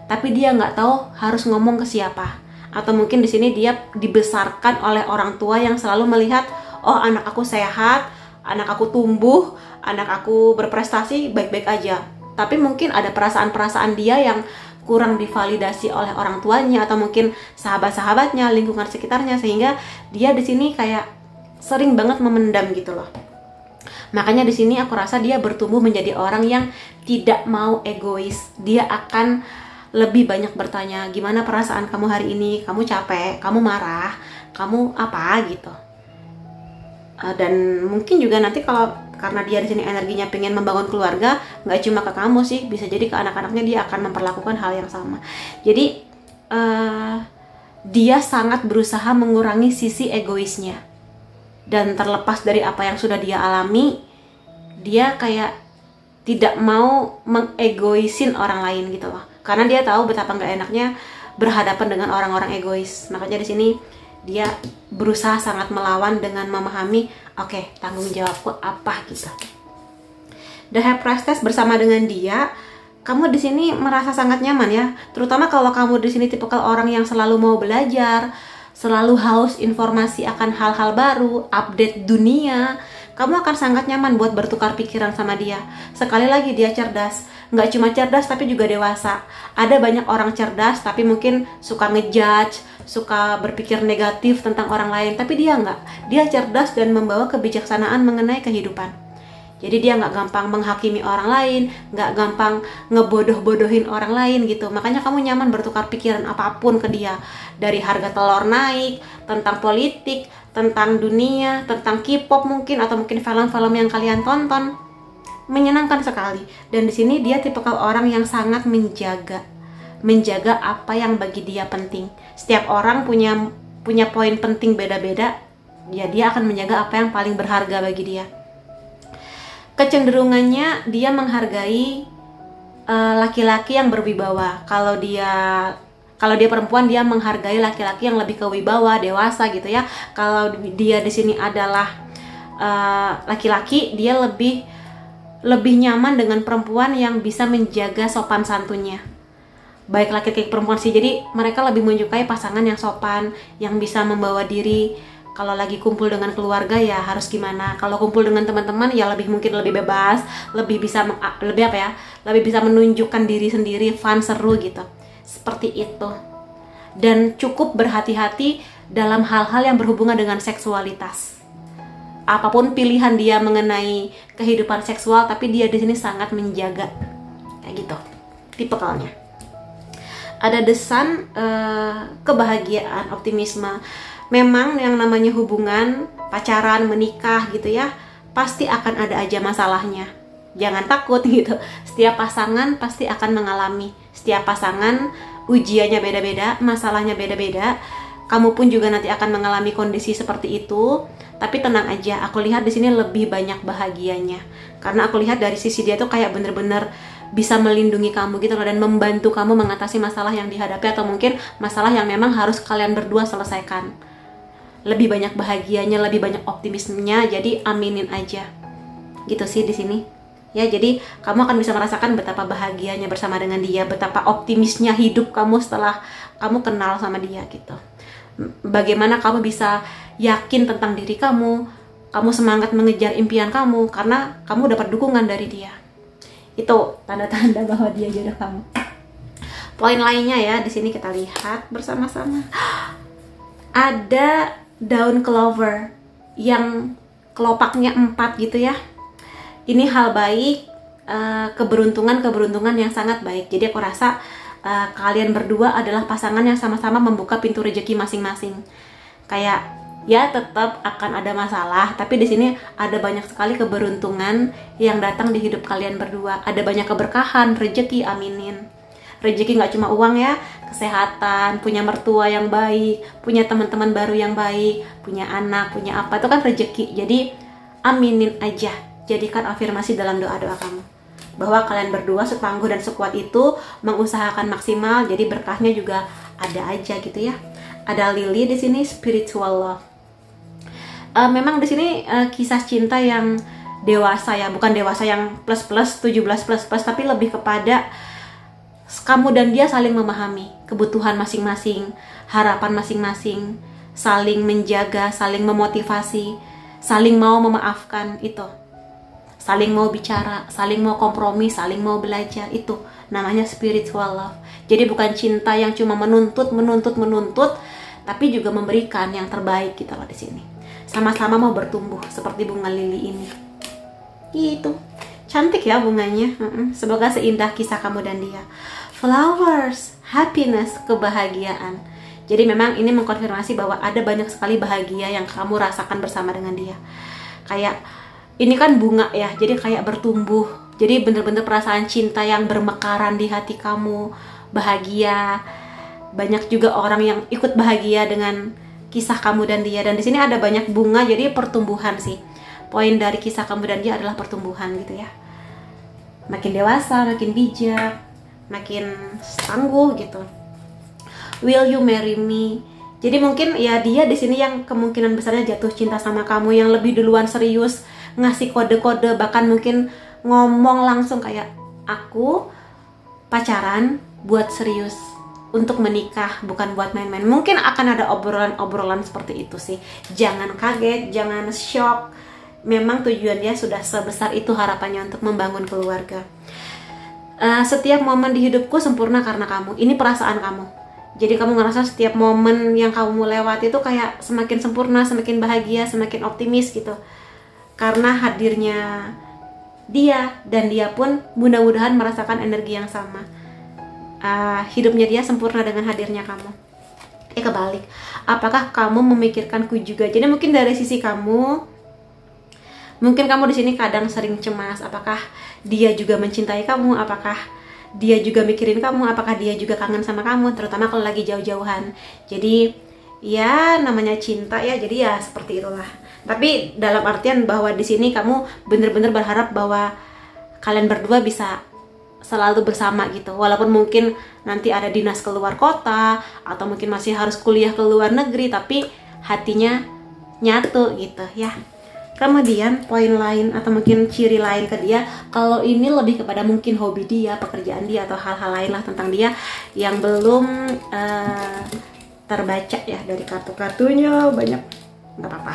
tapi dia nggak tahu harus ngomong ke siapa. Atau mungkin di sini dia dibesarkan oleh orang tua yang selalu melihat, oh anak aku sehat, anak aku tumbuh, anak aku berprestasi baik-baik aja. Tapi mungkin ada perasaan-perasaan dia yang kurang divalidasi oleh orang tuanya, atau mungkin sahabat-sahabatnya, lingkungan sekitarnya, sehingga dia di sini kayak sering banget memendam gitu loh. Makanya di sini aku rasa dia bertumbuh menjadi orang yang tidak mau egois. Dia akan lebih banyak bertanya, gimana perasaan kamu hari ini? Kamu capek? Kamu marah? Kamu apa gitu? Dan mungkin juga nanti kalau karena dia di sini energinya pengen membangun keluarga, nggak cuma ke kamu sih, bisa jadi ke anak-anaknya dia akan memperlakukan hal yang sama. Jadi dia sangat berusaha mengurangi sisi egoisnya, dan terlepas dari apa yang sudah dia alami, dia kayak tidak mau mengegoisin orang lain gitu loh, karena dia tahu betapa nggak enaknya berhadapan dengan orang-orang egois. Makanya di sini dia berusaha sangat melawan dengan memahami, oke, tanggung jawabku apa gitu. The High Priestess bersama dengan dia, kamu di sini merasa sangat nyaman ya, terutama kalau kamu di sini tipikal orang yang selalu mau belajar, selalu haus informasi akan hal-hal baru, update dunia. Kamu akan sangat nyaman buat bertukar pikiran sama dia. Sekali lagi dia cerdas, nggak cuma cerdas tapi juga dewasa. Ada banyak orang cerdas tapi mungkin suka ngejudge, suka berpikir negatif tentang orang lain, tapi dia nggak. Dia cerdas dan membawa kebijaksanaan mengenai kehidupan. Jadi dia nggak gampang menghakimi orang lain, nggak gampang ngebodoh-bodohin orang lain gitu. Makanya kamu nyaman bertukar pikiran apapun ke dia. Dari harga telur naik, tentang politik, tentang dunia, tentang K-pop mungkin, atau mungkin film-film yang kalian tonton. Menyenangkan sekali. Dan di sini dia tipikal orang yang sangat menjaga apa yang bagi dia penting. Setiap orang punya poin penting beda-beda. Ya dia akan menjaga apa yang paling berharga bagi dia. Kecenderungannya dia menghargai laki-laki yang berwibawa. Kalau dia perempuan, dia menghargai laki-laki yang lebih kewibawa, dewasa gitu ya. Kalau dia di sini adalah laki-laki, dia lebih nyaman dengan perempuan yang bisa menjaga sopan santunnya. Baik laki-laki perempuan sih. Jadi mereka lebih menyukai pasangan yang sopan, yang bisa membawa diri. Kalau lagi kumpul dengan keluarga ya harus gimana. Kalau kumpul dengan teman-teman ya mungkin lebih bebas, lebih bisa menunjukkan diri sendiri, fun, seru gitu. Seperti itu. Dan cukup berhati-hati dalam hal-hal yang berhubungan dengan seksualitas. Apapun pilihan dia mengenai kehidupan seksual, tapi dia di sini sangat menjaga. Kayak gitu. Tipikalnya. Ada The Sun, kebahagiaan, optimisme. Memang yang namanya hubungan, pacaran, menikah gitu ya, pasti akan ada aja masalahnya. Jangan takut gitu. Setiap pasangan pasti akan mengalami. Setiap pasangan ujiannya beda-beda, masalahnya beda-beda. Kamu pun juga nanti akan mengalami kondisi seperti itu. Tapi tenang aja, aku lihat di sini lebih banyak bahagianya. Karena aku lihat dari sisi dia tuh kayak bener-bener bisa melindungi kamu gitu loh, dan membantu kamu mengatasi masalah yang dihadapi, atau mungkin masalah yang memang harus kalian berdua selesaikan. Lebih banyak bahagianya, lebih banyak optimismenya, jadi aminin aja. Gitu sih di sini. Ya, jadi kamu akan bisa merasakan betapa bahagianya bersama dengan dia, betapa optimisnya hidup kamu setelah kamu kenal sama dia gitu. Bagaimana kamu bisa yakin tentang diri kamu semangat mengejar impian kamu karena kamu dapat dukungan dari dia. Itu tanda-tanda bahwa dia jodoh kamu. Poin lainnya ya, di sini kita lihat bersama-sama. Ada daun clover yang kelopaknya 4 gitu ya. Ini hal baik, keberuntungan yang sangat baik. Jadi aku rasa kalian berdua adalah pasangan yang sama-sama membuka pintu rezeki masing-masing. Kayak ya tetap akan ada masalah, tapi di sini ada banyak sekali keberuntungan yang datang di hidup kalian berdua. Ada banyak keberkahan, rezeki, aminin. Rezeki nggak cuma uang ya, kesehatan, punya mertua yang baik, punya teman-teman baru yang baik, punya anak, punya apa, itu kan rezeki. Jadi aminin aja, jadikan afirmasi dalam doa-doa kamu bahwa kalian berdua setangguh dan sekuat itu mengusahakan maksimal, jadi berkahnya juga ada aja gitu ya. Ada lily di sini, spiritual love. Memang di sini kisah cinta yang dewasa ya, bukan dewasa yang plus 17 plus, tapi lebih kepada kamu dan dia saling memahami kebutuhan masing-masing, harapan masing-masing, saling menjaga, saling memotivasi, saling mau memaafkan, itu saling mau bicara, saling mau kompromi, saling mau belajar, itu namanya spiritual love. Jadi bukan cinta yang cuma menuntut, tapi juga memberikan yang terbaik gitu loh di sini. Sama-sama mau bertumbuh seperti bunga lili ini. Gitu. Cantik ya bunganya. Semoga seindah kisah kamu dan dia. Flowers, happiness, kebahagiaan. Jadi memang ini mengkonfirmasi bahwa ada banyak sekali bahagia yang kamu rasakan bersama dengan dia. Kayak ini kan bunga ya, jadi kayak bertumbuh. Jadi bener-bener perasaan cinta yang bermekaran di hati kamu, bahagia. Banyak juga orang yang ikut bahagia dengan kisah kamu dan dia. Dan di sini ada banyak bunga, jadi pertumbuhan sih. Poin dari kisah kamu dan dia adalah pertumbuhan gitu ya. Makin dewasa, makin bijak, makin tangguh gitu. Will you marry me? Jadi mungkin ya dia di sini yang kemungkinan besarnya jatuh cinta sama kamu, yang lebih duluan serius, ngasih kode-kode, bahkan mungkin ngomong langsung kayak, aku pacaran buat serius, untuk menikah, bukan buat main-main. Mungkin akan ada obrolan-obrolan seperti itu sih. Jangan kaget, jangan shock. Memang tujuannya sudah sebesar itu harapannya untuk membangun keluarga. Setiap momen di hidupku sempurna karena kamu. Ini perasaan kamu. Jadi kamu ngerasa setiap momen yang kamu lewati itu kayak semakin sempurna, semakin bahagia, semakin optimis gitu. Karena hadirnya dia, dan dia pun mudah-mudahan merasakan energi yang sama. Hidupnya dia sempurna dengan hadirnya kamu. Kebalik, apakah kamu memikirkanku juga? Jadi mungkin dari sisi kamu, mungkin kamu di sini kadang sering cemas. Apakah dia juga mencintai kamu? Apakah dia juga mikirin kamu? Apakah dia juga kangen sama kamu? Terutama kalau lagi jauh-jauhan. Jadi ya namanya cinta ya, jadi ya seperti itulah. Tapi dalam artian bahwa di sini kamu bener-bener berharap bahwa kalian berdua bisa selalu bersama gitu. Walaupun mungkin nanti ada dinas keluar kota, atau mungkin masih harus kuliah ke luar negeri, tapi hatinya nyatu gitu ya. Kemudian poin lain atau mungkin ciri lain ke dia, kalau ini lebih kepada mungkin hobi dia, pekerjaan dia, atau hal-hal lain lah tentang dia yang belum terbaca ya dari kartu-kartunya, banyak, nggak apa-apa.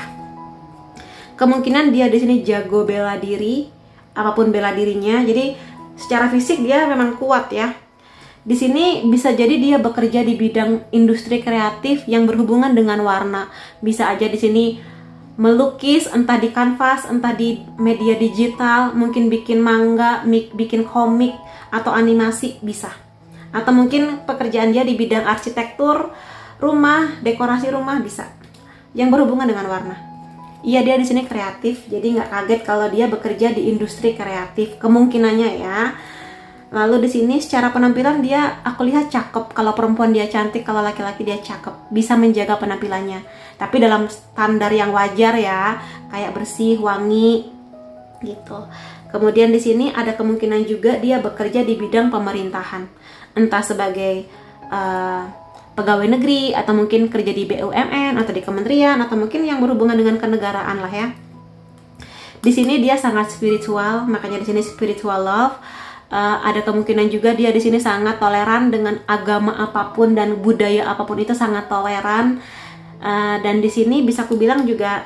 Kemungkinan dia di sini jago bela diri, apapun bela dirinya. Jadi secara fisik dia memang kuat ya. Di sini bisa jadi dia bekerja di bidang industri kreatif yang berhubungan dengan warna. Bisa aja di sini melukis, entah di kanvas, entah di media digital, mungkin bikin manga, bikin komik, atau animasi bisa. Atau mungkin pekerjaan dia di bidang arsitektur, rumah, dekorasi rumah bisa. Yang berhubungan dengan warna. Iya, dia di sini kreatif, jadi nggak kaget kalau dia bekerja di industri kreatif, kemungkinannya ya. Lalu di sini secara penampilan dia, aku lihat cakep. Kalau perempuan dia cantik, kalau laki-laki dia cakep, bisa menjaga penampilannya. Tapi dalam standar yang wajar ya, kayak bersih, wangi, gitu. Kemudian di sini ada kemungkinan juga dia bekerja di bidang pemerintahan, entah sebagai pegawai negeri, atau mungkin kerja di BUMN atau di kementerian, atau mungkin yang berhubungan dengan kenegaraan lah ya. Di sini dia sangat spiritual, makanya di sini spiritual love. Ada kemungkinan juga dia di sini sangat toleran dengan agama apapun dan budaya apapun, itu sangat toleran. Dan di sini bisa aku bilang juga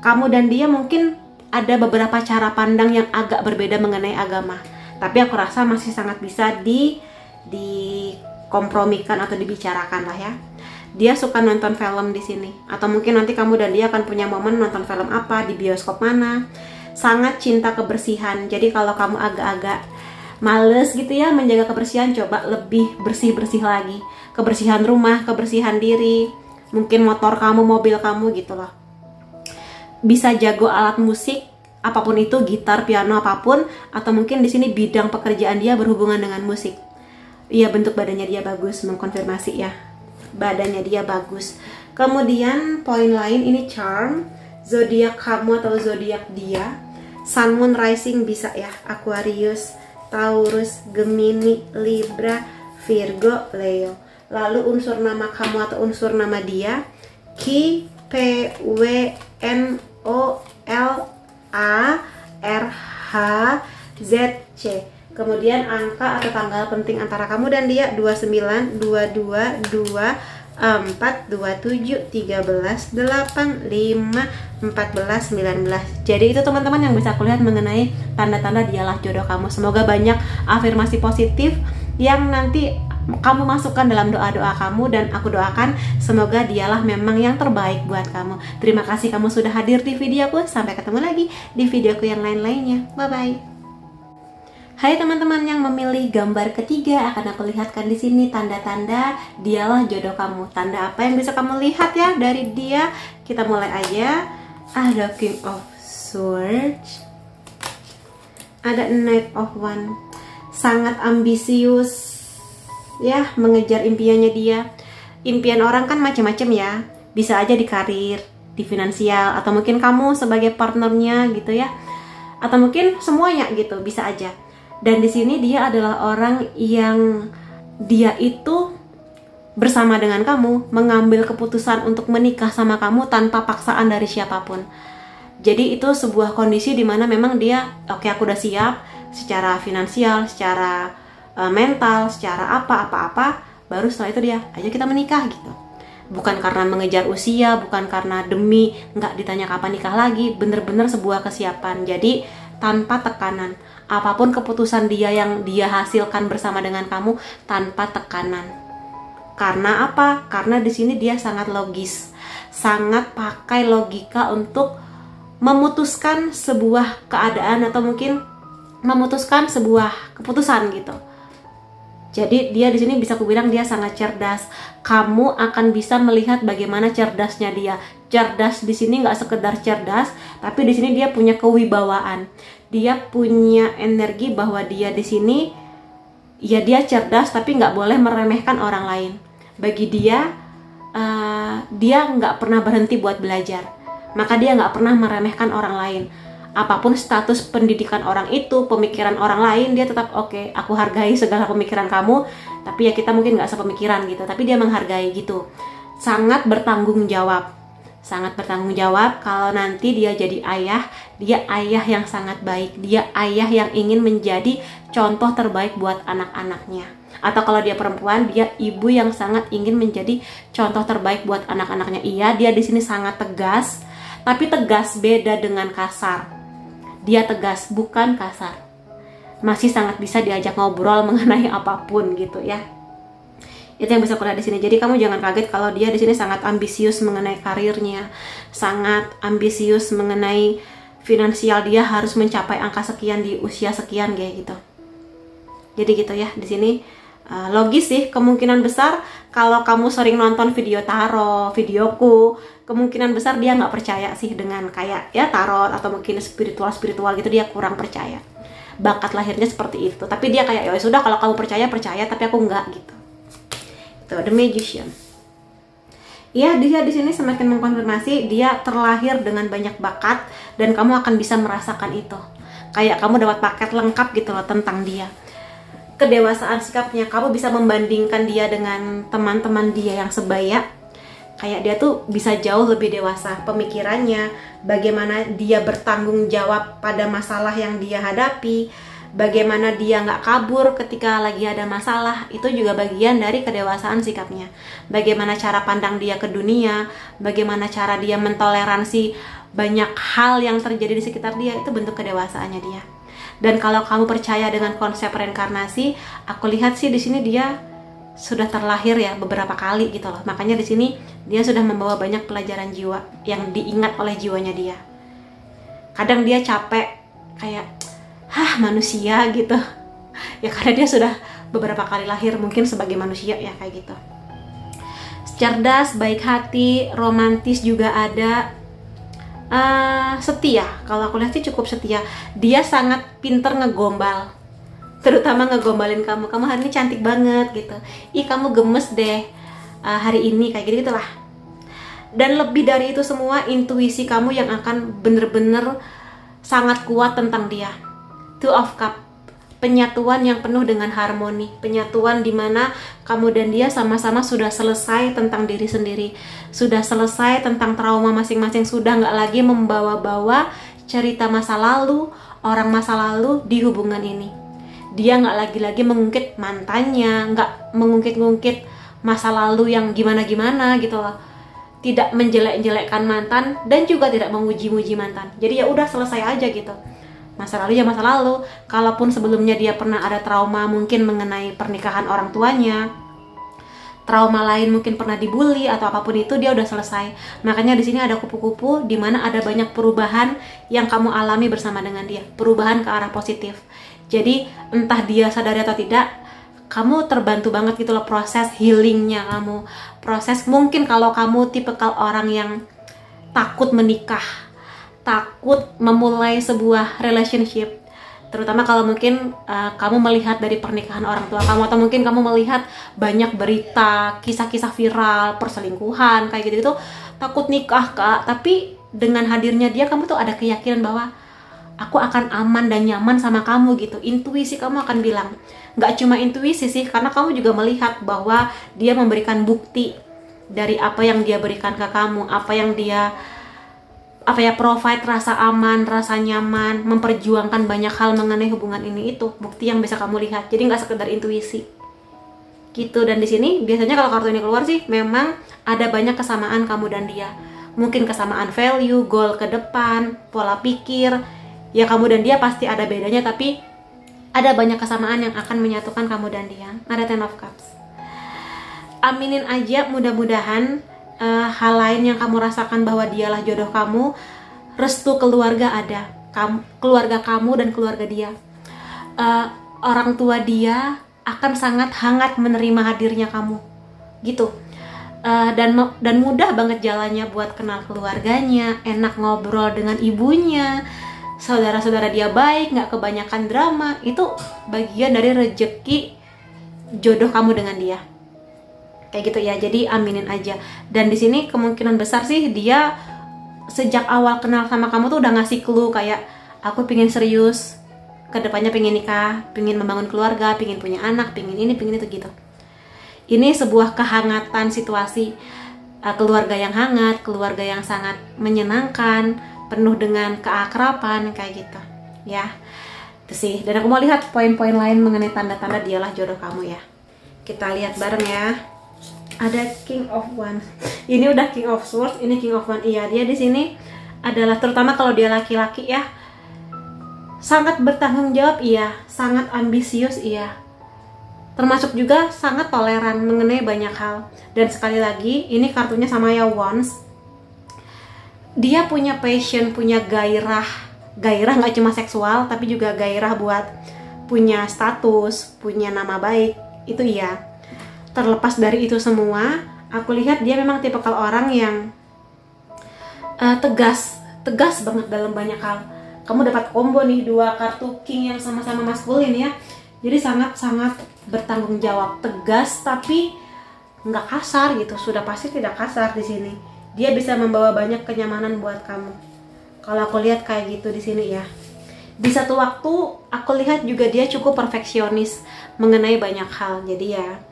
kamu dan dia mungkin ada beberapa cara pandang yang agak berbeda mengenai agama. Tapi aku rasa masih sangat bisa dikompromikan atau dibicarakan lah ya. Dia suka nonton film di sini, atau mungkin nanti kamu dan dia akan punya momen nonton film apa, di bioskop mana. Sangat cinta kebersihan. Jadi kalau kamu agak-agak males gitu ya menjaga kebersihan, coba lebih bersih-bersih lagi. Kebersihan rumah, kebersihan diri, mungkin motor kamu, mobil kamu gitu loh. Bisa jago alat musik, apapun itu, gitar, piano, apapun. Atau mungkin di sini bidang pekerjaan dia berhubungan dengan musik. Iya, bentuk badannya dia bagus, mengkonfirmasi ya. Badannya dia bagus. Kemudian poin lain, ini charm, zodiak kamu atau zodiak dia. Sun, Moon, Rising bisa ya, Aquarius, Taurus, Gemini, Libra, Virgo, Leo. Lalu unsur nama kamu atau unsur nama dia, Ki, P, W, N, O, L, A, R, H, Z, C. Kemudian angka atau tanggal penting antara kamu dan dia 29, 22, 2, 4, 27, 13, 8, 5, 14, 19. Jadi itu teman-teman yang bisa aku lihat mengenai tanda-tanda dialah jodoh kamu. Semoga banyak afirmasi positif yang nanti kamu masukkan dalam doa-doa kamu, dan aku doakan semoga dialah memang yang terbaik buat kamu. Terima kasih kamu sudah hadir di videoku. Sampai ketemu lagi di videoku yang lain-lainnya. Bye-bye. Hai teman-teman yang memilih gambar ketiga, akan aku lihatkan di sini tanda-tanda dialah jodoh kamu. Tanda apa yang bisa kamu lihat ya dari dia? Kita mulai aja. Ada King of Swords, ada Knight of Wands. Sangat ambisius ya, mengejar impiannya dia. Impian orang kan macam-macam ya, bisa aja di karir, di finansial, atau mungkin kamu sebagai partnernya gitu ya, atau mungkin semuanya gitu, bisa aja. Dan di sini dia adalah orang yang dia itu bersama dengan kamu mengambil keputusan untuk menikah sama kamu tanpa paksaan dari siapapun. Jadi itu sebuah kondisi dimana memang dia, oke, aku udah siap secara finansial, secara mental, secara apa-apa, baru setelah itu dia, ayo kita menikah gitu. Bukan karena mengejar usia, bukan karena demi nggak ditanya kapan nikah lagi, bener-bener sebuah kesiapan. Jadi tanpa tekanan, apapun keputusan dia yang dia hasilkan bersama dengan kamu tanpa tekanan. Karena apa? Karena di sini dia sangat logis, sangat pakai logika untuk memutuskan sebuah keadaan atau mungkin memutuskan sebuah keputusan gitu. Jadi dia di sini bisa kubilang dia sangat cerdas. Kamu akan bisa melihat bagaimana cerdasnya dia. Cerdas di sini nggak sekedar cerdas, tapi di sini dia punya kewibawaan. Dia punya energi bahwa dia di sini, ya dia cerdas, tapi nggak boleh meremehkan orang lain. Bagi dia, dia nggak pernah berhenti buat belajar. Maka dia nggak pernah meremehkan orang lain. Apapun status pendidikan orang itu, pemikiran orang lain, dia tetap oke, aku hargai segala pemikiran kamu, tapi ya kita mungkin nggak sepemikiran gitu, tapi dia menghargai gitu. Sangat bertanggung jawab, sangat bertanggung jawab. Kalau nanti dia jadi ayah, dia ayah yang sangat baik, dia ayah yang ingin menjadi contoh terbaik buat anak-anaknya. Atau kalau dia perempuan, dia ibu yang sangat ingin menjadi contoh terbaik buat anak-anaknya. Iya, dia di sini sangat tegas, tapi tegas beda dengan kasar. Dia tegas, bukan kasar. Masih sangat bisa diajak ngobrol mengenai apapun gitu ya. Itu yang bisa aku lihat di sini. Jadi kamu jangan kaget kalau dia di sini sangat ambisius mengenai karirnya, sangat ambisius mengenai finansial. Dia harus mencapai angka sekian di usia sekian kayak gitu. Jadi gitu ya di sini. Logis sih, kemungkinan besar kalau kamu sering nonton video tarot, videoku, kemungkinan besar dia nggak percaya sih dengan kayak ya tarot atau mungkin spiritual gitu, dia kurang percaya. Bakat lahirnya seperti itu, tapi dia kayak ya sudah, kalau kamu percaya, tapi aku nggak gitu. Itu The Magician. Ya, dia di sini semakin mengkonfirmasi dia terlahir dengan banyak bakat dan kamu akan bisa merasakan itu. Kayak kamu dapat paket lengkap gitu loh tentang dia. Kedewasaan sikapnya, kamu bisa membandingkan dia dengan teman-teman dia yang sebaya. Kayak dia tuh bisa jauh lebih dewasa pemikirannya, bagaimana dia bertanggung jawab pada masalah yang dia hadapi, bagaimana dia nggak kabur ketika lagi ada masalah. Itu juga bagian dari kedewasaan sikapnya. Bagaimana cara pandang dia ke dunia, bagaimana cara dia mentoleransi banyak hal yang terjadi di sekitar dia, itu bentuk kedewasaannya dia. Dan kalau kamu percaya dengan konsep reinkarnasi, aku lihat sih di sini dia sudah terlahir ya beberapa kali gitu loh. Makanya di sini dia sudah membawa banyak pelajaran jiwa yang diingat oleh jiwanya dia. Kadang dia capek kayak manusia gitu. Ya karena dia sudah beberapa kali lahir mungkin sebagai manusia ya kayak gitu. Cerdas, baik hati, romantis juga ada. Setia, kalau aku lihat sih cukup setia. Dia sangat pinter ngegombal, terutama ngegombalin kamu. Kamu hari ini cantik banget gitu, ih kamu gemes deh hari ini, kayak gitu lah. Dan lebih dari itu semua, intuisi kamu yang akan bener-bener sangat kuat tentang dia. Two of Cups, penyatuan yang penuh dengan harmoni, penyatuan dimana kamu dan dia sama-sama sudah selesai tentang diri sendiri, sudah selesai tentang trauma masing-masing, sudah nggak lagi membawa-bawa cerita masa lalu, orang masa lalu di hubungan ini. Dia nggak lagi-lagi mengungkit mantannya, nggak mengungkit-ungkit masa lalu yang gimana-gimana gitu loh. Tidak menjelek-jelekkan mantan dan juga tidak memuji-muji mantan. Jadi ya udah selesai aja gitu. Masa lalu ya masa lalu. Kalaupun sebelumnya dia pernah ada trauma mungkin mengenai pernikahan orang tuanya, trauma lain mungkin pernah dibully atau apapun itu, dia udah selesai. Makanya di sini ada kupu-kupu di mana ada banyak perubahan yang kamu alami bersama dengan dia, perubahan ke arah positif. Jadi entah dia sadari atau tidak, kamu terbantu banget gitu loh proses healingnya kamu. Proses mungkin kalau kamu tipikal orang yang takut menikah, takut memulai sebuah relationship, terutama kalau mungkin kamu melihat dari pernikahan orang tua kamu, atau mungkin kamu melihat banyak berita kisah-kisah viral perselingkuhan kayak gitu, takut nikah Kak. Tapi dengan hadirnya dia, kamu tuh ada keyakinan bahwa aku akan aman dan nyaman sama kamu gitu. Intuisi kamu akan bilang, nggak cuma intuisi sih, karena kamu juga melihat bahwa dia memberikan bukti dari apa yang dia berikan ke kamu, apa yang dia provide rasa aman, rasa nyaman, memperjuangkan banyak hal mengenai hubungan ini. Itu bukti yang bisa kamu lihat. Jadi nggak sekedar intuisi gitu. Dan di sini biasanya kalau kartu ini keluar sih, memang ada banyak kesamaan kamu dan dia. Mungkin kesamaan value, goal ke depan, pola pikir. Ya kamu dan dia pasti ada bedanya, tapi ada banyak kesamaan yang akan menyatukan kamu dan dia. Ada Ten of Cups. Aminin aja, mudah-mudahan hal lain yang kamu rasakan bahwa dialah jodoh kamu. Restu keluarga ada, keluarga kamu dan keluarga dia. Orang tua dia akan sangat hangat menerima hadirnya kamu gitu. Dan mudah banget jalannya buat kenal keluarganya, enak ngobrol dengan ibunya, saudara-saudara dia baik, nggak kebanyakan drama. Itu bagian dari rejeki jodoh kamu dengan dia. Kayak gitu ya. Jadi aminin aja. Dan di sini kemungkinan besar sih dia sejak awal kenal sama kamu tuh udah ngasih clue kayak, aku pingin serius, kedepannya pingin nikah, pingin membangun keluarga, pingin punya anak, pingin ini, pingin itu gitu. Ini sebuah kehangatan situasi, keluarga yang hangat, keluarga yang sangat menyenangkan, penuh dengan keakraban kayak gitu ya. Itu sih. Dan aku mau lihat poin-poin lain mengenai tanda-tanda dialah jodoh kamu ya. Kita lihat bareng ya. Ada King of Wands. Ini udah King of Swords, ini King of Wands. Iya, dia di sini adalah, terutama kalau dia laki-laki ya, sangat bertanggung jawab, iya, sangat ambisius, iya. Termasuk juga sangat toleran mengenai banyak hal. Dan sekali lagi, ini kartunya sama ya, Wands. Dia punya passion, punya gairah. Gairah nggak cuma seksual, tapi juga gairah buat punya status, punya nama baik. Itu iya. Terlepas dari itu semua, aku lihat dia memang tipikal orang yang tegas banget dalam banyak hal. Kamu dapat combo nih, dua kartu king yang sama-sama maskulin ya. Jadi sangat-sangat bertanggung jawab, tegas tapi nggak kasar gitu. Sudah pasti tidak kasar di sini. Dia bisa membawa banyak kenyamanan buat kamu. Kalau aku lihat kayak gitu di sini ya. Di satu waktu aku lihat juga dia cukup perfeksionis mengenai banyak hal. Jadi ya,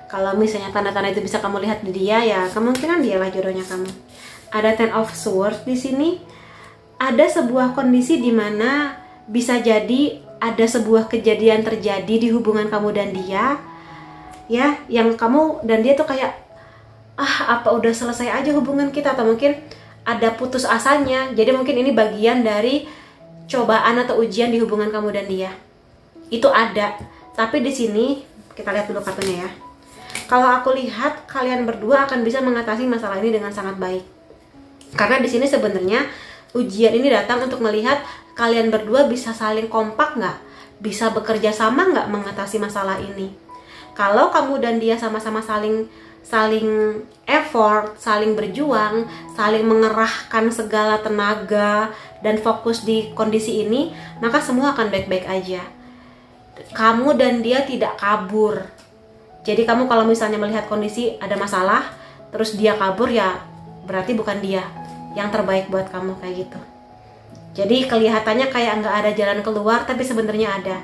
kalau misalnya tanda-tanda itu bisa kamu lihat di dia, ya kemungkinan dialah jodohnya kamu. Ada Ten of Swords di sini. Ada sebuah kondisi di mana bisa jadi ada sebuah kejadian terjadi di hubungan kamu dan dia, ya, yang kamu dan dia tuh kayak, apa udah selesai aja hubungan kita, atau mungkin ada putus asanya. Jadi mungkin ini bagian dari cobaan atau ujian di hubungan kamu dan dia. Itu ada. Tapi di sini kita lihat dulu kartunya ya. Kalau aku lihat kalian berdua akan bisa mengatasi masalah ini dengan sangat baik. Karena di sini sebenarnya ujian ini datang untuk melihat kalian berdua bisa saling kompak nggak, bisa bekerja sama nggak mengatasi masalah ini. Kalau kamu dan dia sama-sama saling effort, saling berjuang, saling mengerahkan segala tenaga dan fokus di kondisi ini, maka semua akan baik-baik aja. Kamu dan dia tidak kabur. Jadi kamu kalau misalnya melihat kondisi ada masalah, terus dia kabur, ya berarti bukan dia yang terbaik buat kamu kayak gitu. Jadi kelihatannya kayak nggak ada jalan keluar, tapi sebenarnya ada.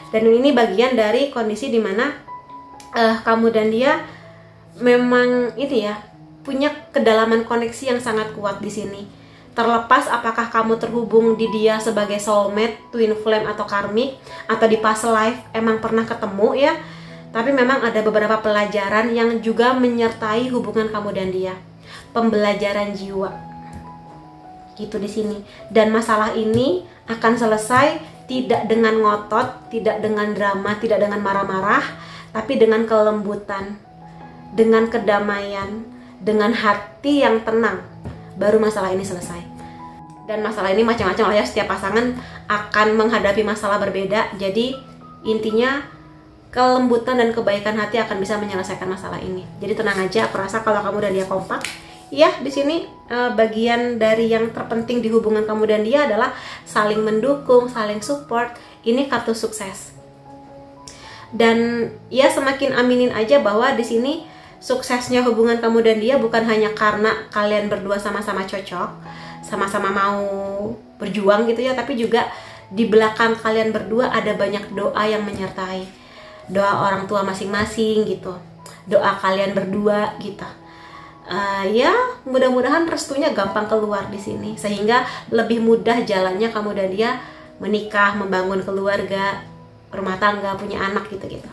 Dan ini bagian dari kondisi dimana kamu dan dia memang ini ya, punya kedalaman koneksi yang sangat kuat di sini. Terlepas apakah kamu terhubung di dia sebagai soulmate, twin flame atau karmic, atau di past life emang pernah ketemu ya. Tapi memang ada beberapa pelajaran yang juga menyertai hubungan kamu dan dia. Pembelajaran jiwa. Gitu di sini. Dan masalah ini akan selesai tidak dengan ngotot, tidak dengan drama, tidak dengan marah-marah, tapi dengan kelembutan, dengan kedamaian, dengan hati yang tenang. Baru masalah ini selesai. Dan masalah ini macam-macam lah ya, setiap pasangan akan menghadapi masalah berbeda. Jadi intinya kelembutan dan kebaikan hati akan bisa menyelesaikan masalah ini. Jadi tenang aja, aku rasa kalau kamu dan dia kompak, ya di sini bagian dari yang terpenting di hubungan kamu dan dia adalah saling mendukung, saling support. Ini kartu sukses. Dan ya semakin aminin aja bahwa di sini suksesnya hubungan kamu dan dia bukan hanya karena kalian berdua sama-sama cocok, sama-sama mau berjuang gitu ya, tapi juga di belakang kalian berdua ada banyak doa yang menyertai. Doa orang tua masing-masing gitu, doa kalian berdua gitu. Ya mudah-mudahan restunya gampang keluar di sini, sehingga lebih mudah jalannya kamu dan dia menikah, membangun keluarga, rumah tangga, punya anak gitu-gitu.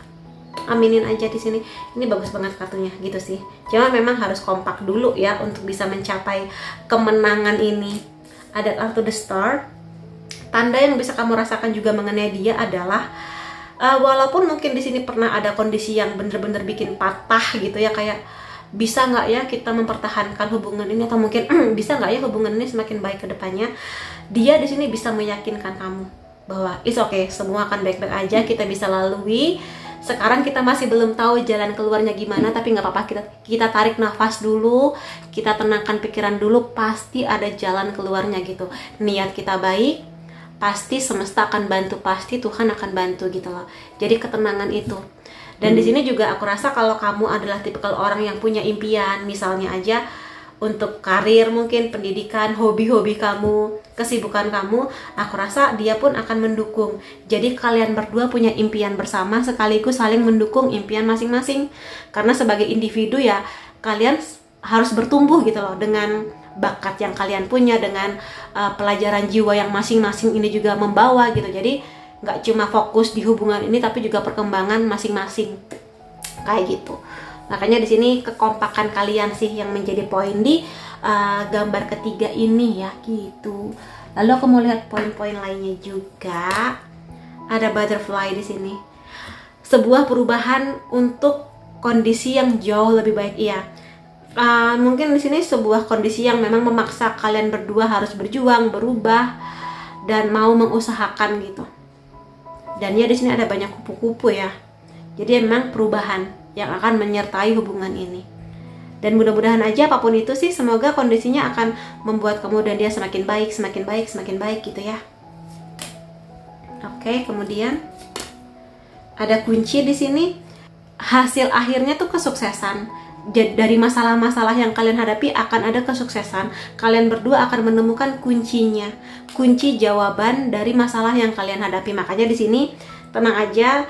Aminin aja di sini. Ini bagus banget kartunya gitu sih. Cuma memang harus kompak dulu ya untuk bisa mencapai kemenangan ini. Ada kartu The Star. Tanda yang bisa kamu rasakan juga mengenai dia adalah walaupun mungkin di sini pernah ada kondisi yang bener-bener bikin patah gitu ya, kayak bisa nggak ya kita mempertahankan hubungan ini, atau mungkin bisa nggak ya hubungan ini semakin baik ke depannya. Dia di sini bisa meyakinkan kamu bahwa it's okay, semua akan baik-baik aja, kita bisa lalui. Sekarang kita masih belum tahu jalan keluarnya gimana, tapi nggak apa-apa, kita tarik nafas dulu, kita tenangkan pikiran dulu, pasti ada jalan keluarnya gitu. Niat kita baik, pasti semesta akan bantu, pasti Tuhan akan bantu gitu loh. Jadi ketenangan itu. Dan di sini juga aku rasa kalau kamu adalah tipikal orang yang punya impian, misalnya aja untuk karir, mungkin pendidikan, hobi-hobi kamu, kesibukan kamu, aku rasa dia pun akan mendukung. Jadi kalian berdua punya impian bersama, sekaligus saling mendukung impian masing-masing. Karena sebagai individu ya, kalian harus bertumbuh gitu loh, dengan bakat yang kalian punya, dengan pelajaran jiwa yang masing-masing ini juga membawa gitu. Jadi nggak cuma fokus di hubungan ini, tapi juga perkembangan masing-masing kayak gitu. Makanya di sini kekompakan kalian sih yang menjadi poin di gambar ketiga ini ya gitu. Lalu aku mau lihat poin-poin lainnya juga. Ada butterfly di sini. Sebuah perubahan untuk kondisi yang jauh lebih baik. Iya. Mungkin di sini sebuah kondisi yang memang memaksa kalian berdua harus berjuang, berubah, dan mau mengusahakan gitu. Dan ya di sini ada banyak kupu-kupu ya. Jadi memang perubahan yang akan menyertai hubungan ini. Dan mudah-mudahan aja apapun itu sih, semoga kondisinya akan membuat kamu dan dia semakin baik, semakin baik, semakin baik gitu ya. Oke, kemudian ada kunci di sini. Hasil akhirnya tuh kesuksesan. Dari masalah-masalah yang kalian hadapi akan ada kesuksesan. Kalian berdua akan menemukan kuncinya, kunci jawaban dari masalah yang kalian hadapi. Makanya di sini tenang aja,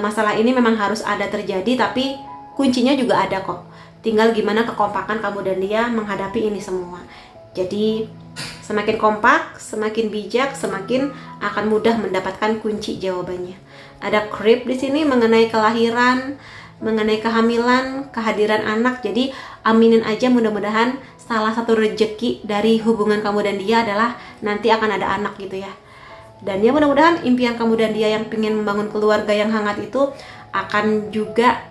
masalah ini memang harus ada terjadi, tapi kuncinya juga ada kok. Tinggal gimana kekompakan kamu dan dia menghadapi ini semua. Jadi semakin kompak, semakin bijak, semakin akan mudah mendapatkan kunci jawabannya. Ada creep di sini mengenai kelahiran, mengenai kehamilan, kehadiran anak. Jadi aminin aja, mudah-mudahan salah satu rejeki dari hubungan kamu dan dia adalah nanti akan ada anak gitu ya. Dan ya mudah-mudahan impian kamu dan dia yang pengen membangun keluarga yang hangat itu akan juga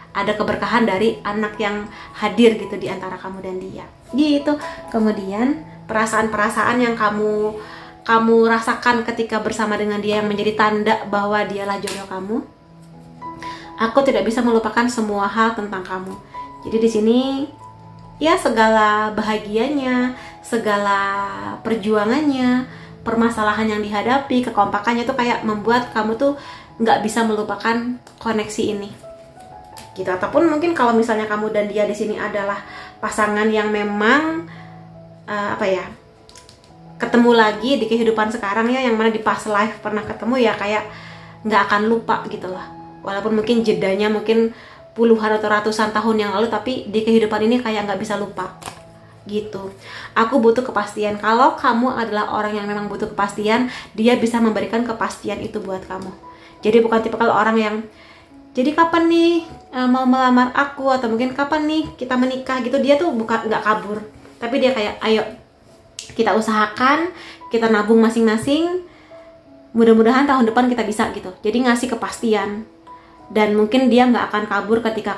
ada keberkahan dari anak yang hadir gitu di antara kamu dan dia gitu. Kemudian perasaan-perasaan yang kamu rasakan ketika bersama dengan dia yang menjadi tanda bahwa dialah jodoh kamu. Aku tidak bisa melupakan semua hal tentang kamu. Jadi di sini ya segala bahagianya, segala perjuangannya, permasalahan yang dihadapi, kekompakannya tuh kayak membuat kamu tuh nggak bisa melupakan koneksi ini. Gitu. Ataupun mungkin kalau misalnya kamu dan dia di sini adalah pasangan yang memang ketemu lagi di kehidupan sekarang ya, yang mana di past life pernah ketemu ya, kayak nggak akan lupa gitu lah. Walaupun mungkin jedanya mungkin puluhan atau ratusan tahun yang lalu, tapi di kehidupan ini kayak nggak bisa lupa gitu. Aku butuh kepastian. Kalau kamu adalah orang yang memang butuh kepastian, dia bisa memberikan kepastian itu buat kamu. Jadi bukan tipe kalau orang yang jadi kapan nih mau melamar aku, atau mungkin kapan nih kita menikah gitu. Dia tuh nggak kabur, tapi dia kayak ayo kita usahakan, kita nabung masing-masing, mudah-mudahan tahun depan kita bisa gitu. Jadi ngasih kepastian. Dan mungkin dia nggak akan kabur ketika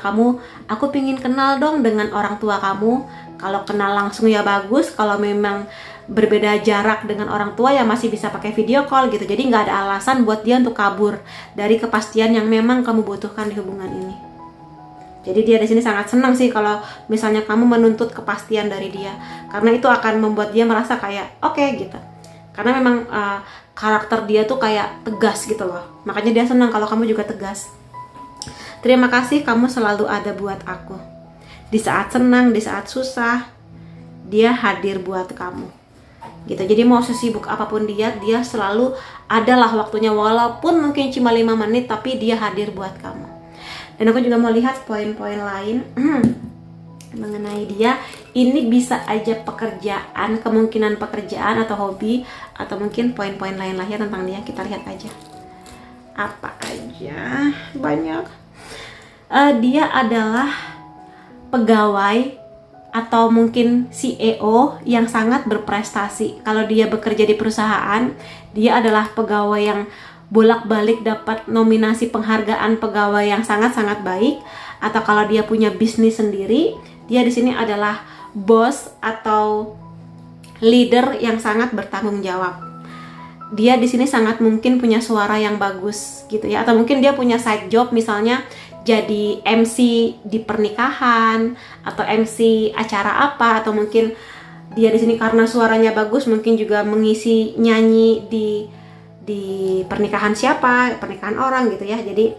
aku pingin kenal dong dengan orang tua kamu. Kalau kenal langsung ya bagus, kalau memang berbeda jarak dengan orang tua ya masih bisa pakai video call gitu. Jadi nggak ada alasan buat dia untuk kabur dari kepastian yang memang kamu butuhkan di hubungan ini. Jadi dia di sini sangat senang sih kalau misalnya kamu menuntut kepastian dari dia, karena itu akan membuat dia merasa kayak oke gitu. Karena memang karakter dia tuh kayak tegas gitu loh. Makanya dia senang kalau kamu juga tegas. Terima kasih kamu selalu ada buat aku. Di saat senang, di saat susah, dia hadir buat kamu. Gitu. Jadi mau sesibuk apapun dia selalu adalah waktunya, walaupun mungkin cuma 5 menit, tapi dia hadir buat kamu. Dan aku juga mau lihat poin-poin lain mengenai dia. Ini bisa aja pekerjaan, kemungkinan pekerjaan atau hobi, atau mungkin poin-poin lain lah ya tentang dia. Kita lihat aja. Apa aja? Banyak. Dia adalah pegawai atau mungkin CEO yang sangat berprestasi. Kalau dia bekerja di perusahaan, dia adalah pegawai yang bolak-balik dapat nominasi penghargaan pegawai yang sangat-sangat baik. Atau kalau dia punya bisnis sendiri, dia di sini adalah bos atau leader yang sangat bertanggung jawab. Dia di sini sangat mungkin punya suara yang bagus gitu ya, atau mungkin dia punya side job, misalnya jadi MC di pernikahan atau MC acara apa, atau mungkin dia di sini karena suaranya bagus mungkin juga mengisi nyanyi di pernikahan siapa, pernikahan orang gitu ya. Jadi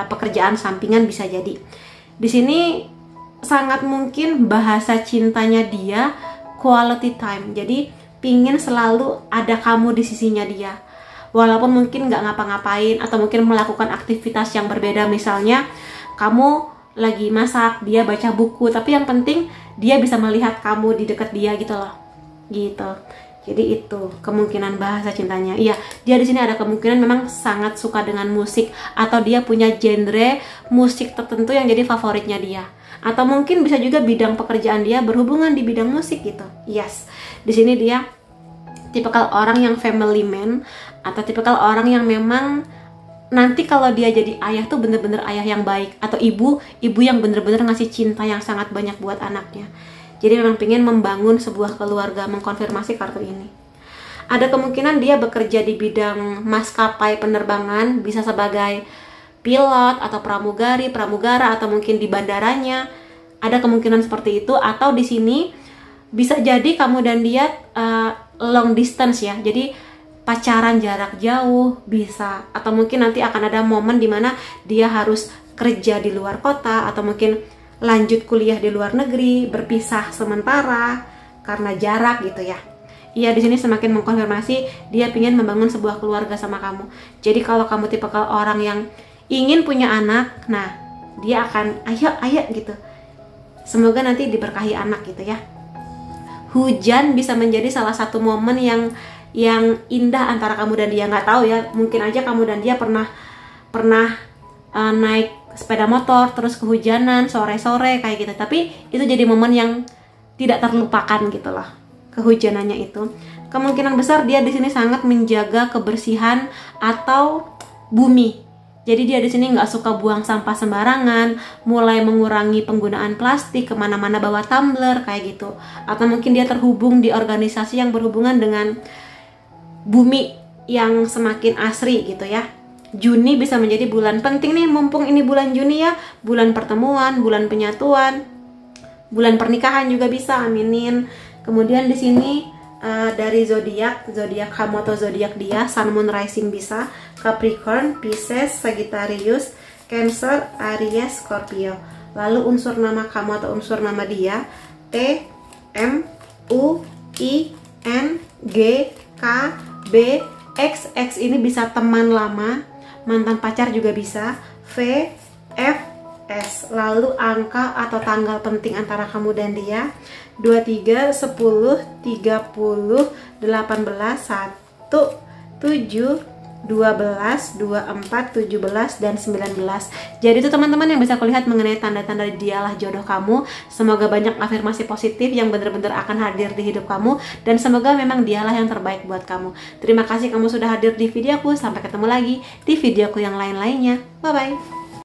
pekerjaan sampingan bisa jadi. Di sini sangat mungkin bahasa cintanya dia quality time. Jadi pingin selalu ada kamu di sisinya dia. Walaupun mungkin nggak ngapa-ngapain atau mungkin melakukan aktivitas yang berbeda, misalnya kamu lagi masak, dia baca buku, tapi yang penting dia bisa melihat kamu di dekat dia gitu loh, gitu. Jadi itu kemungkinan bahasa cintanya. Iya, dia di sini ada kemungkinan memang sangat suka dengan musik, atau dia punya genre musik tertentu yang jadi favoritnya dia, atau mungkin bisa juga bidang pekerjaan dia berhubungan di bidang musik gitu. Yes, di sini dia tipikal orang yang family man, atau tipikal orang yang memang nanti kalau dia jadi ayah tuh bener-bener ayah yang baik, atau ibu yang bener-bener ngasih cinta yang sangat banyak buat anaknya. Jadi memang pengen membangun sebuah keluarga, mengkonfirmasi kartu ini. Ada kemungkinan dia bekerja di bidang maskapai penerbangan, bisa sebagai pilot atau pramugara, atau mungkin di bandaranya. Ada kemungkinan seperti itu. Atau di sini bisa jadi kamu dan dia long distance ya. Jadi pacaran jarak jauh bisa, atau mungkin nanti akan ada momen dimana dia harus kerja di luar kota, atau mungkin lanjut kuliah di luar negeri, berpisah sementara karena jarak gitu ya. Iya, di sini semakin mengkonfirmasi dia ingin membangun sebuah keluarga sama kamu. Jadi kalau kamu tipikal orang yang ingin punya anak, nah dia akan ayo gitu. Semoga nanti diberkahi anak gitu ya. Hujan bisa menjadi salah satu momen yang indah antara kamu dan dia. Nggak tahu ya, mungkin aja kamu dan dia pernah naik sepeda motor terus kehujanan sore-sore kayak gitu, tapi itu jadi momen yang tidak terlupakan gitu loh, kehujanannya itu. Kemungkinan besar dia di sini sangat menjaga kebersihan atau bumi. Jadi dia di sini nggak suka buang sampah sembarangan, mulai mengurangi penggunaan plastik, kemana-mana bawa tumbler kayak gitu. Atau mungkin dia terhubung di organisasi yang berhubungan dengan bumi yang semakin asri gitu ya. Juni bisa menjadi bulan penting nih, mumpung ini bulan Juni ya, bulan pertemuan, bulan penyatuan, bulan pernikahan juga bisa, aminin. Kemudian di sini dari zodiak kamu atau zodiak dia, Sun Moon Rising bisa Capricorn, Pisces, Sagittarius, Cancer, Aries, Scorpio. Lalu unsur nama kamu atau unsur nama dia T, M, U, I, N, G, K, B, X. X ini bisa teman lama, mantan pacar juga bisa, V, F, S. Lalu angka atau tanggal penting antara kamu dan dia 23, 10, 30, 18, 1, 7, 12, 24, 17, dan 19. Jadi itu teman-teman yang bisa kulihat mengenai tanda-tanda dialah jodoh kamu. Semoga banyak afirmasi positif yang benar-benar akan hadir di hidup kamu, dan semoga memang dialah yang terbaik buat kamu. Terima kasih kamu sudah hadir di videoku. Sampai ketemu lagi di videoku yang lain-lainnya. Bye-bye.